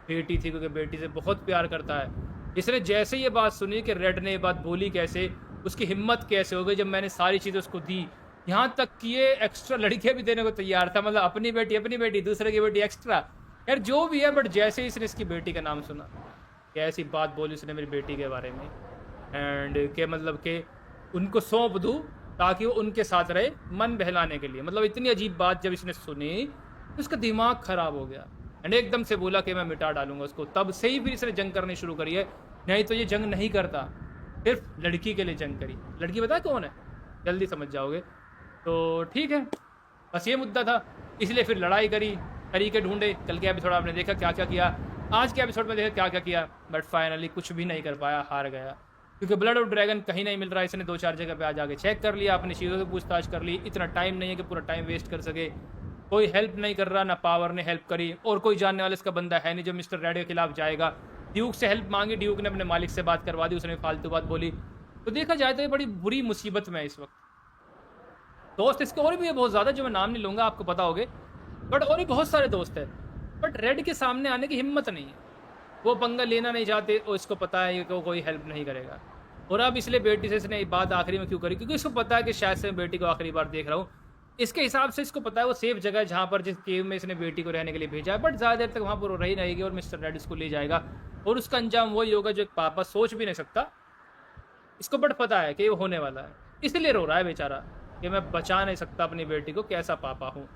बेटी थी, क्योंकि बेटी से बहुत प्यार करता है। इसने जैसे ये बात सुनी कि रेड ने ये बात बोली, कैसे उसकी हिम्मत कैसे हो गई जब मैंने सारी चीज़ें उसको दी, यहाँ तक कि ये एक्स्ट्रा लड़कियां भी देने को तैयार था, मतलब अपनी बेटी दूसरे की बेटी एक्स्ट्रा। यार जो भी है, बट जैसे ही इसने इसकी बेटी का नाम सुना, कैसी बात बोली उसने मेरी बेटी के बारे में, एंड के मतलब के उनको सौंप दूँ ताकि वो उनके साथ रहे मन बहलाने के लिए। मतलब इतनी अजीब बात जब इसने सुनी तो उसका दिमाग खराब हो गया एंड एकदम से बोला कि मैं मिटा डालूंगा उसको। तब से ही फिर इसने जंग करनी शुरू करी है, नहीं तो ये जंग नहीं करता, सिर्फ लड़की के लिए जंग करी। लड़की पता है कौन है, जल्दी समझ जाओगे। तो ठीक है, बस ये मुद्दा था, इसलिए फिर लड़ाई करी, तरीके ढूंढे। कल के एपिसोड आपने देखा क्या क्या किया, आज के एपिसोड में देखा क्या क्या किया, बट फाइनली कुछ भी नहीं कर पाया, हार गया। क्योंकि ब्लड ऑफ ड्रैगन कहीं नहीं मिल रहा है। इसने 2-4 जगह पे आज आके चेक कर लिया, अपनी चीज़ों से पूछताछ कर ली, इतना टाइम नहीं है कि पूरा टाइम वेस्ट कर सके। कोई हेल्प नहीं कर रहा, ना पावर ने हेल्प करी, और कोई जानने वाला इसका बंदा है नहीं जो मिस्टर रेड के खिलाफ जाएगा। ड्यूक से हेल्प मांगी, ड्यूक ने अपने मालिक से बात करवा दी, उसने फालतू बात बोली। तो देखा जाए तो ये बड़ी बुरी मुसीबत में है इस वक्त। दोस्त इसके और भी है बहुत ज़्यादा, जो मैं नाम नहीं लूँगा, आपको पता होगे, बट और भी बहुत सारे दोस्त हैं, बट रेड के सामने आने की हिम्मत नहीं है, वो पंगा लेना नहीं चाहते, और इसको पता है कि वो कोई हेल्प नहीं करेगा। और अब इसलिए बेटी से इसने बात आखिरी में क्यों करी, क्योंकि इसको पता है कि शायद से मैं बेटी को आखिरी बार देख रहा हूँ। इसके हिसाब से इसको पता है वो सेफ जगह है जहाँ पर जिस केव में इसने बेटी को रहने के लिए भेजा है, बट ज़्यादा देर तक वहाँ पर रही रहेगी और मिस्टर रेड इसको ले जाएगा, और उसका अंजाम वही होगा जो एक पापा सोच भी नहीं सकता। इसको बट पता है कि वो होने वाला है, इसलिए रो रहा है बेचारा कि मैं बचा नहीं सकता अपनी बेटी को, कैसा पापा हूँ।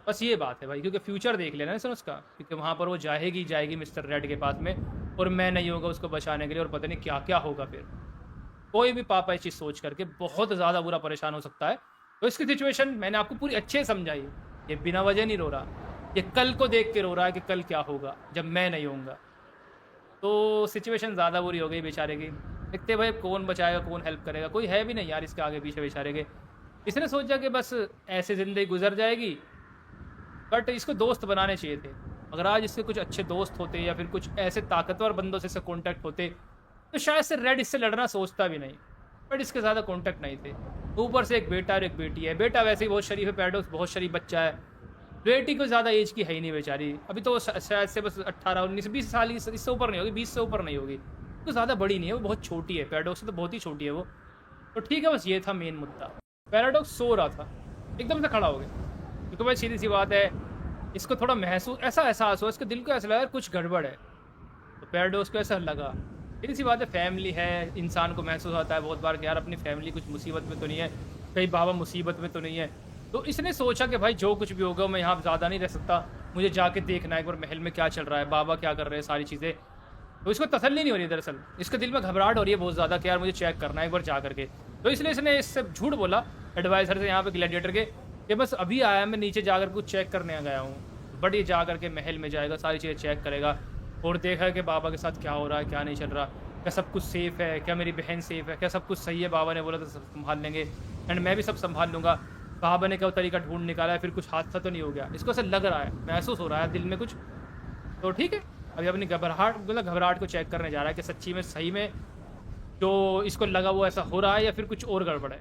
बस ये बात है भाई, क्योंकि फ्यूचर देख लेना इसने उसका, क्योंकि वहाँ पर वो जाएगी मिस्टर रेड के पास में, और मैं नहीं होगा उसको बचाने के लिए, और पता नहीं क्या क्या होगा। फिर कोई भी पापा इस चीज़ सोच करके बहुत ज़्यादा बुरा परेशान हो सकता है। तो इसकी सिचुएशन मैंने आपको पूरी अच्छे समझाई। ये बिना वजह नहीं रो रहा, ये कल को देख के रो रहा है कि कल क्या होगा जब मैं नहीं होऊंगा। तो सिचुएशन ज़्यादा बुरी हो गई बेचारे की। देखते भाई कौन बचाएगा, कौन हेल्प करेगा, कोई है भी नहीं यार इसके आगे पीछे बेचारे के। इसने सोचा कि बस ऐसे ज़िंदगी गुजर जाएगी, बट इसको दोस्त बनाने चाहिए थे। अगर आज इसके कुछ अच्छे दोस्त होते या फिर कुछ ऐसे ताकतवर बंदों से इससे कॉन्टैक्ट होते तो शायद से रेड इससे लड़ना सोचता भी नहीं, बट इसके ज़्यादा कॉन्टैक्ट नहीं थे। ऊपर से एक बेटा और एक बेटी है। बेटा वैसे ही बहुत शरीफ है, पैराडॉक्स बहुत शरीफ बच्चा है। बेटी को ज़्यादा एज की है ही नहीं बेचारी, अभी तो शायद से बस 18-19-20 साल, इससे ऊपर नहीं होगी, 20 से ऊपर नहीं होगी, तो ज़्यादा बड़ी नहीं है, वो बहुत छोटी है। पैराडॉक्स से तो बहुत ही छोटी है वो। तो ठीक है, बस ये था मेन मुद्दा। पैराडॉक्स सो रहा था, एकदम से खड़ा हो गया, क्योंकि भाई सीधी सी बात है, इसको थोड़ा ऐसा एहसास हुआ, इसके दिल को ऐसा लगा कुछ गड़बड़ है। तो पैराडॉक्स को ऐसा लगा, सीधी सी बात है, फैमिली है, इंसान को महसूस होता है बहुत बार कि यार अपनी फैमिली कुछ मुसीबत में तो नहीं है, कहीं बाबा मुसीबत में तो नहीं है। तो इसने सोचा कि भाई जो कुछ भी होगा मैं यहाँ ज़्यादा नहीं रह सकता, मुझे जाके देखना है एक बार महल में क्या चल रहा है, बाबा क्या कर रहे हैं, सारी चीज़ें। तो इसको तसल्ली नहीं हो रही है दरअसल, इसके दिल में घबराहट हो रही है बहुत ज़्यादा कि यार मुझे चेक करना है एक बार जा करके। तो इसलिए इसने इससे झूठ बोला एडवाइज़र से यहाँ पे ग्लैडिएटर के कि बस अभी आया, मैं नीचे जा कर कुछ चेक करने गया हूँ। बट ये जा कर के महल में जाएगा, सारी चीज़ें चेक करेगा और देखा कि बाबा के साथ क्या हो रहा है, क्या नहीं चल रहा, क्या सब कुछ सेफ़ है, क्या मेरी बहन सेफ़ है, क्या सब कुछ सही है, बाबा ने बोला था सब संभाल लेंगे एंड मैं भी सब संभाल लूँगा। बाबा ने क्या तरीका ढूँढ निकाला है, फिर कुछ हादसा तो नहीं हो गया। इसको ऐसा लग रहा है, महसूस हो रहा है दिल में कुछ। तो ठीक है, अभी अपनी घबराहट को चेक करने जा रहा है कि सच्ची में, सही में जो इसको लगा वो ऐसा हो रहा है या फिर कुछ और गड़बड़ है।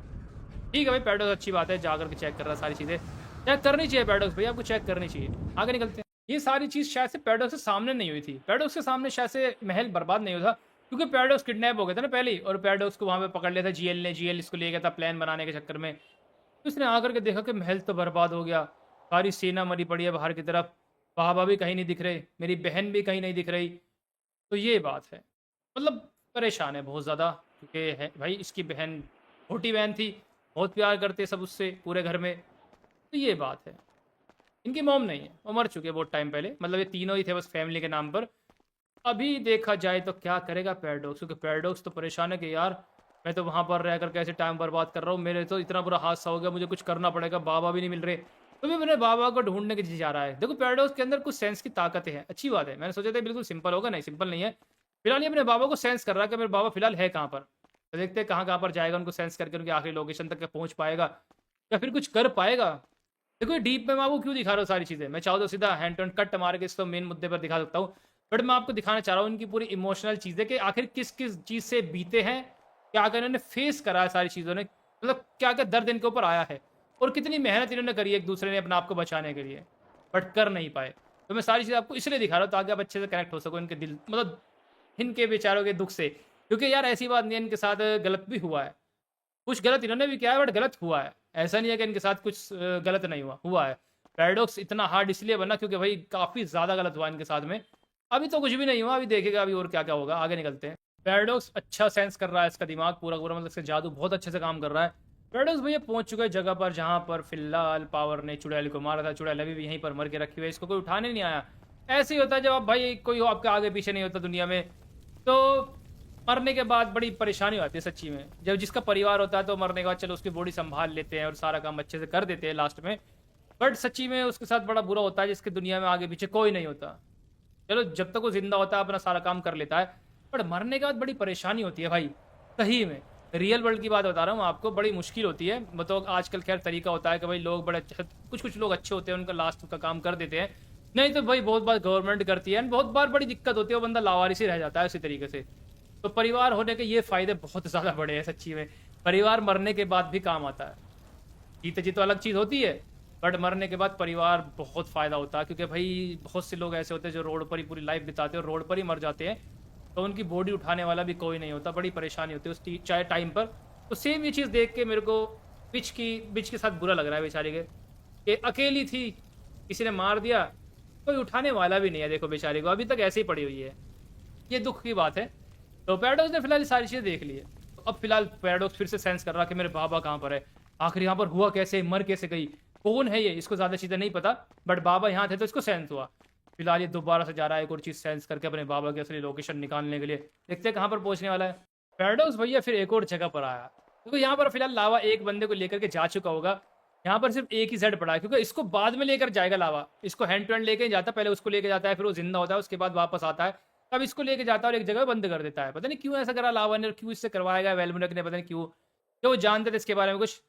ठीक है भाई, पैराडॉक्स अच्छी बात है, जा कर के चेक कर रहा है सारी चीज़ें। चेक करनी चाहिए पैराडॉक्स भैया, आपको चेक करनी चाहिए। आगे निकलते हैं। ये सारी चीज़ शायद से पैराडॉक्स के सामने नहीं हुई थी। पैराडॉक्स के सामने शायद से महल बर्बाद नहीं हुआ था, क्योंकि पैराडॉक्स किडनैप हो गया था ना पहले ही, और पैराडॉक्स को वहाँ पे पकड़ लिया था जीएल ने। जीएल इसको ले गया था प्लान बनाने के चक्कर में। तो इसने आकर के देखा कि महल तो बर्बाद हो गया, सारी सेना मरी पड़ी है बाहर की तरफ, बाबा भी कहीं नहीं दिख रहे, मेरी बहन भी कहीं नहीं दिख रही। तो ये बात है, मतलब परेशान है बहुत ज़्यादा, क्योंकि है भाई इसकी बहन, छोटी बहन थी, बहुत प्यार करते सब उससे पूरे घर में। तो ये बात है। इनकी मॉम नहीं है, वो मर चुके हैं बहुत टाइम पहले, मतलब ये तीनों ही थे बस फैमिली के नाम पर। अभी देखा जाए तो क्या करेगा पैराडॉक्स, क्योंकि पैराडॉक्स तो परेशान है कि यार मैं तो वहाँ पर रह कर कैसे टाइम बर्बाद कर रहा हूँ, मेरे तो इतना बुरा हादसा हो गया, मुझे कुछ करना पड़ेगा, बाबा भी नहीं मिल रहे। तो भी मैंने बाबा को ढूंढने के जा रहा है। देखो पैराडॉक्स के अंदर कुछ सेंस की ताकतें हैं, अच्छी बात है। मैंने सोचा था बिल्कुल सिंपल होगा, नहीं सिंपल नहीं है। फिलहाल ये अपने बाबा को सेंस कर रहा है कि मेरे बाबा फिलहाल है कहाँ पर। तो देखते हैं कहाँ कहाँ पर जाएगा, उनको सेंस करके उनके आखिरी लोकेशन तक पहुँच पाएगा या फिर कुछ कर पाएगा। देखो ये डीप में मैं आपको क्यों दिखा रहा हूँ सारी चीज़ें, मैं चाहूँ तो सीधा हैंड टू हैंड कट मार के इसको मेन मुद्दे पर दिखा सकता हूँ, बट मैं आपको दिखाना चाह रहा हूँ इनकी पूरी इमोशनल चीज़ें कि आखिर किस किस चीज़ से बीते हैं, क्या क्या इन्होंने फेस करा है सारी चीज़ों ने, मतलब क्या क्या दर्द इनके ऊपर आया है और कितनी मेहनत इन्होंने करी है एक दूसरे ने अपने आप को बचाने के लिए, बट कर नहीं पाए। तो मैं सारी चीज़ आपको इसलिए दिखा रहा हूँ ताकि आप अच्छे से कनेक्ट हो सको इनके दिल, मतलब इनके बेचारों के दुख से, क्योंकि यार ऐसी बात नहीं है, इनके साथ गलत भी हुआ है, कुछ गलत इन्होंने भी किया है बट गलत हुआ है। ऐसा नहीं है कि इनके साथ कुछ गलत नहीं हुआ है। पैराडॉक्स इतना हार्ड इसलिए बना क्योंकि भाई काफ़ी ज़्यादा गलत हुआ इनके साथ में। अभी तो कुछ भी नहीं हुआ, अभी देखेगा अभी और क्या क्या होगा, आगे निकलते हैं। पैराडॉक्स अच्छा सेंस कर रहा है, इसका दिमाग पूरा पूरा मतलब इसका जादू बहुत अच्छे से काम कर रहा है। पैराडॉक्स भैया पहुंच चुका है जगह पर जहां पर फिलहाल पावर ने चुड़ैल को मारा था। चुड़ैल अभी भी यहीं पर मर के रखी हुई है, इसको कोई उठाने नहीं आया। ऐसे ही होता है जब आप भाई कोई हो आपके आगे पीछे नहीं होता दुनिया में, तो मरने के बाद बड़ी परेशानी आती है सच्ची में। जब जिसका परिवार होता है तो मरने के बाद चलो उसकी बॉडी संभाल लेते हैं और सारा काम अच्छे से कर देते हैं लास्ट में, बट सच्ची में उसके साथ बड़ा बुरा होता है जिसकी दुनिया में आगे पीछे कोई नहीं होता। चलो जब तक वो जिंदा होता है अपना सारा काम कर लेता है, बट मरने के बाद बड़ी परेशानी होती है भाई, सही में रियल वर्ल्ड की बात बता रहा हूँ आपको, बड़ी मुश्किल होती है। मतलब आजकल खैर तरीका होता है कि भाई लोग बड़े कुछ कुछ लोग अच्छे होते हैं, उनका लास्ट का काम कर देते हैं, नहीं तो भाई बहुत बार गवर्नमेंट करती है, बहुत बार बड़ी दिक्कत होती है, वो बंदा लावारिस ही रह जाता है उसी तरीके से। तो परिवार होने के ये फायदे बहुत ज़्यादा बड़े हैं सच्ची में, परिवार मरने के बाद भी काम आता है। जीते जी तो अलग चीज़ होती है, बट मरने के बाद परिवार बहुत फ़ायदा होता है, क्योंकि भाई बहुत से लोग ऐसे होते हैं जो रोड पर ही पूरी लाइफ बिताते हैं और रोड पर ही मर जाते हैं, तो उनकी बॉडी उठाने वाला भी कोई नहीं होता, बड़ी परेशानी होती है उस चाहे टाइम पर। तो सेम ये चीज़ देख के मेरे को बिच के साथ बुरा लग रहा है बेचारे के, कि अकेली थी, किसी ने मार दिया, कोई उठाने वाला भी नहीं है, देखो बेचारे को अभी तक ऐसे ही पड़ी हुई है, ये दुख की बात है। तो पैराडॉक्स ने फिलहाल सारी चीज़ें देख ली है, तो अब फिलहाल पैराडॉक्स फिर से सेंस कर रहा है कि मेरे बाबा कहाँ पर है, आखिर यहाँ पर हुआ कैसे, मर कैसे गई, कौन है ये, इसको ज़्यादा चीज़ें नहीं पता, बट बाबा यहाँ थे तो इसको सेंस हुआ। फिलहाल ये दोबारा से जा रहा है एक और चीज़ सेंस करके अपने बाबा की असली लोकेशन निकालने के लिए, देखते हैं कहाँ पर पहुँचने वाला है। पैराडॉक्स भैया फिर एक और जगह पर आया, क्योंकि यहाँ पर फिलहाल लावा एक बंदे को लेकर के जा चुका होगा, यहाँ पर सिर्फ एक ही जेड पड़ा है, क्योंकि इसको बाद में लेकर जाएगा लावा, इसको हैंड टू हैंड लेके जाता है, पहले उसको लेके जाता है, फिर वो जिंदा होता है, उसके बाद वापस आता है, तब इसको लेके जाता है और एक जगह बंद कर देता है। पता नहीं क्यों ऐसा करा लावा ने और क्यों इससे करवाएगा वेलमुनक ने, पता नहीं क्यों, जो वो जानते थे इसके बारे में कुछ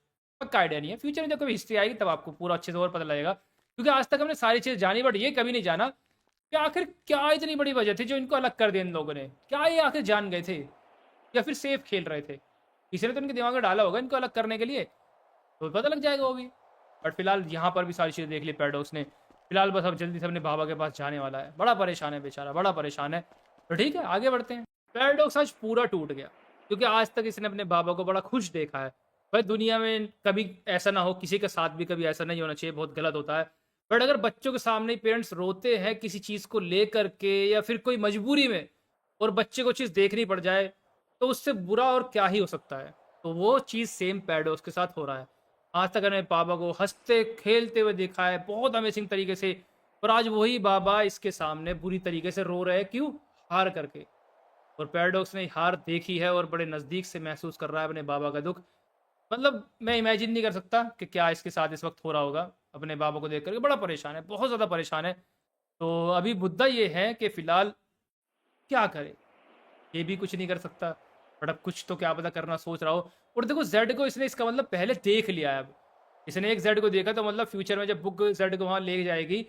पक्का आइडिया नहीं है। फ्यूचर में जब कभी हिस्ट्री आएगी तब आपको पूरा अच्छे से और पता लगेगा, क्योंकि आज तक हमने सारी चीज़ जानी, बट ये कभी नहीं जाना कि आखिर क्या इतनी बड़ी वजह थी जो इनको अलग कर दिया इन लोगों ने, क्या ये आखिर जान गए थे या फिर सेफ खेल रहे थे, किसी ने तो इनके दिमाग में डाला होगा इनको अलग करने के लिए, तो पता लग जाएगा वो भी। बट फिलहाल यहाँ पर भी सारी चीज़ें देख ली पैराडॉक्स ने, फिलहाल बस अब जल्दी से अपने बाबा के पास जाने वाला है, बड़ा परेशान है बेचारा, बड़ा परेशान है। तो ठीक है आगे बढ़ते हैं। पैराडॉक्स आज पूरा टूट गया, क्योंकि आज तक इसने अपने बाबा को बड़ा खुश देखा है। भाई दुनिया में कभी ऐसा ना हो, किसी के साथ भी कभी ऐसा नहीं होना चाहिए, बहुत गलत होता है, बट अगर बच्चों के सामने पेरेंट्स रोते हैं किसी चीज़ को लेकर के या फिर कोई मजबूरी में, और बच्चे को चीज़ देखनी पड़ जाए, तो उससे बुरा और क्या ही हो सकता है। तो वो चीज़ सेम पैराडॉक्स के साथ हो रहा है। आज तक मैंने बाबा को हँसते खेलते हुए देखा है बहुत अमेजिंग तरीके से, और आज वही बाबा इसके सामने बुरी तरीके से रो रहे हैं। क्यों? हार करके। और पैराडॉक्स ने हार देखी है और बड़े नज़दीक से महसूस कर रहा है अपने बाबा का दुःख। मतलब मैं इमेजिन नहीं कर सकता कि क्या इसके साथ इस वक़्त हो रहा होगा। अपने बाबा को देख कर के बड़ा परेशान है, बहुत ज़्यादा परेशान है। तो अभी मुद्दा ये है कि फ़िलहाल क्या करे? ये भी कुछ नहीं कर सकता, बट अब कुछ तो क्या पता करना सोच रहा हो। और देखो ज़ेड को इसने इसका मतलब पहले देख लिया है अब। इसने एक ज़ेड को देखा तो मतलब फ्यूचर में जब बुक ज़ेड को वहाँ ले जाएगी,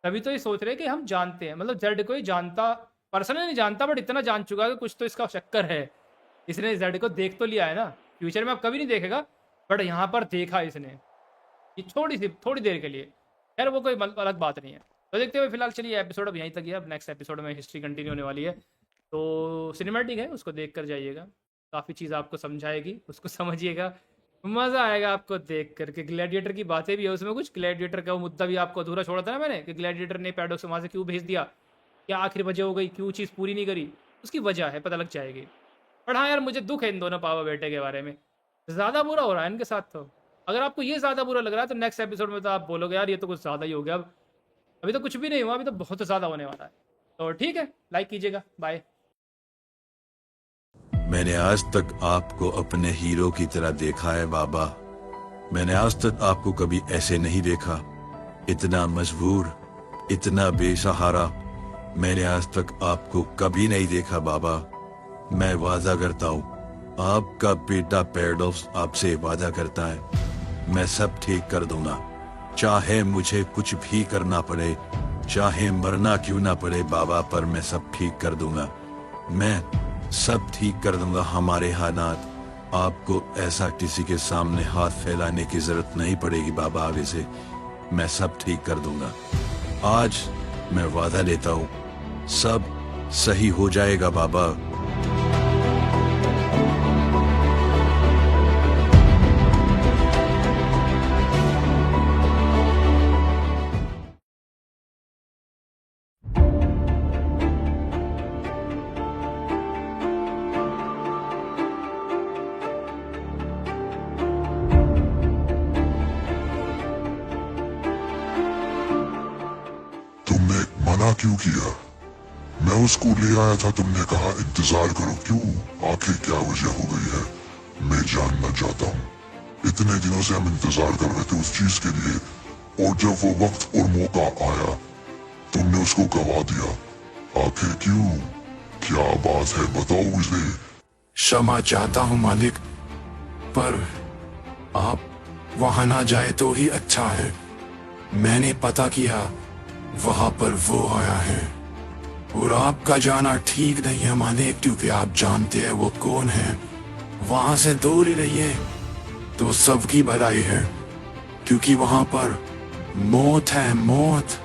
तभी तो ये सोच रहे हैं कि हम जानते हैं। मतलब ज़ेड को ये जानता, पर्सनली नहीं जानता बट इतना जान चुका है कि कुछ तो इसका चक्कर है। इसने ज़ेड को देख तो लिया है ना, फ्यूचर में अब कभी नहीं देखेगा, बट यहाँ पर देखा इसने, ये थोड़ी देर के लिए। खैर वो कोई अलग बात नहीं है। तो देखते हुए फिलहाल चलिए एपिसोड अब यहीं तक ही है। अब नेक्स्ट एपिसोड में हिस्ट्री कंटिन्यू होने वाली है। तो सिनेमैटिक है, उसको देख कर जाइएगा, काफ़ी चीज़ आपको समझाएगी, उसको समझिएगा, मज़ा आएगा आपको देख कर के। ग्लैडिएटर की बातें भी है उसमें कुछ, ग्लैडिएटर का वो मुद्दा भी आपको अधूरा छोड़ा था ना मैंने, कि ग्लैडिएटर ने पैडॉक्स वहाँ से क्यों भेज दिया, क्या आखिर वजह हो गई, क्यों चीज़ पूरी नहीं करी, उसकी वजह है, पता लग जाएगी। पर हाँ यार, मुझे दुख है इन दोनों पापा बेटे के बारे में, ज़्यादा बुरा हो रहा है इनके साथ। तो अगर आपको ये ज़्यादा बुरा लग रहा है तो नेक्स्ट एपिसोड में तो आप बोलोगे यार ये तो कुछ ज़्यादा ही हो गया। अब अभी तो कुछ भी नहीं हुआ, अभी तो बहुत ज़्यादा होने वाला है। तो ठीक है, लाइक कीजिएगा, बाय। मैंने आज तक आपको अपने हीरो की तरह देखा है बाबा। मैंने आज तक आपको कभी ऐसे नहीं देखा, इतना मजबूर, इतना बेसहारा। मैंने आज तक आपको कभी नहीं देखा बाबा। मैं वादा करता हूँ, आपका बेटा पैराडॉक्स आपसे वादा करता है, मैं सब ठीक कर दूंगा। चाहे मुझे कुछ भी करना पड़े, चाहे मरना क्यों ना पड़े बाबा, पर मैं सब ठीक कर दूंगा। मैं सब ठीक कर दूंगा। हमारे हालात, आपको ऐसा किसी के सामने हाथ फैलाने की जरूरत नहीं पड़ेगी बाबा। आगे से मैं सब ठीक कर दूंगा। आज मैं वादा लेता हूँ, सब सही हो जाएगा बाबा। तुमने मना क्यों किया? मैं उसको ले आया था, तुमने कहा इंतजार करो। क्यों? आखिर क्या वजह हो गई है? मैं जानना चाहता हूँ। इतने दिनों से हम इंतजार कर रहे थे उस चीज के लिए, और जब वो वक्त और मौका आया तुमने उसको गवा दिया। आखिर क्यों? क्या बात है, बताओ मुझे। क्षमा चाहता हूँ मालिक, पर आप वहां ना जाए तो ही अच्छा है। मैंने पता किया, वहां पर वो आया है, और आपका जाना ठीक नहीं है मालिक, क्योंकि आप जानते हैं वो कौन है। वहां से दूर ही रहिए तो सबकी भलाई है, क्योंकि वहां पर मौत है, मौत।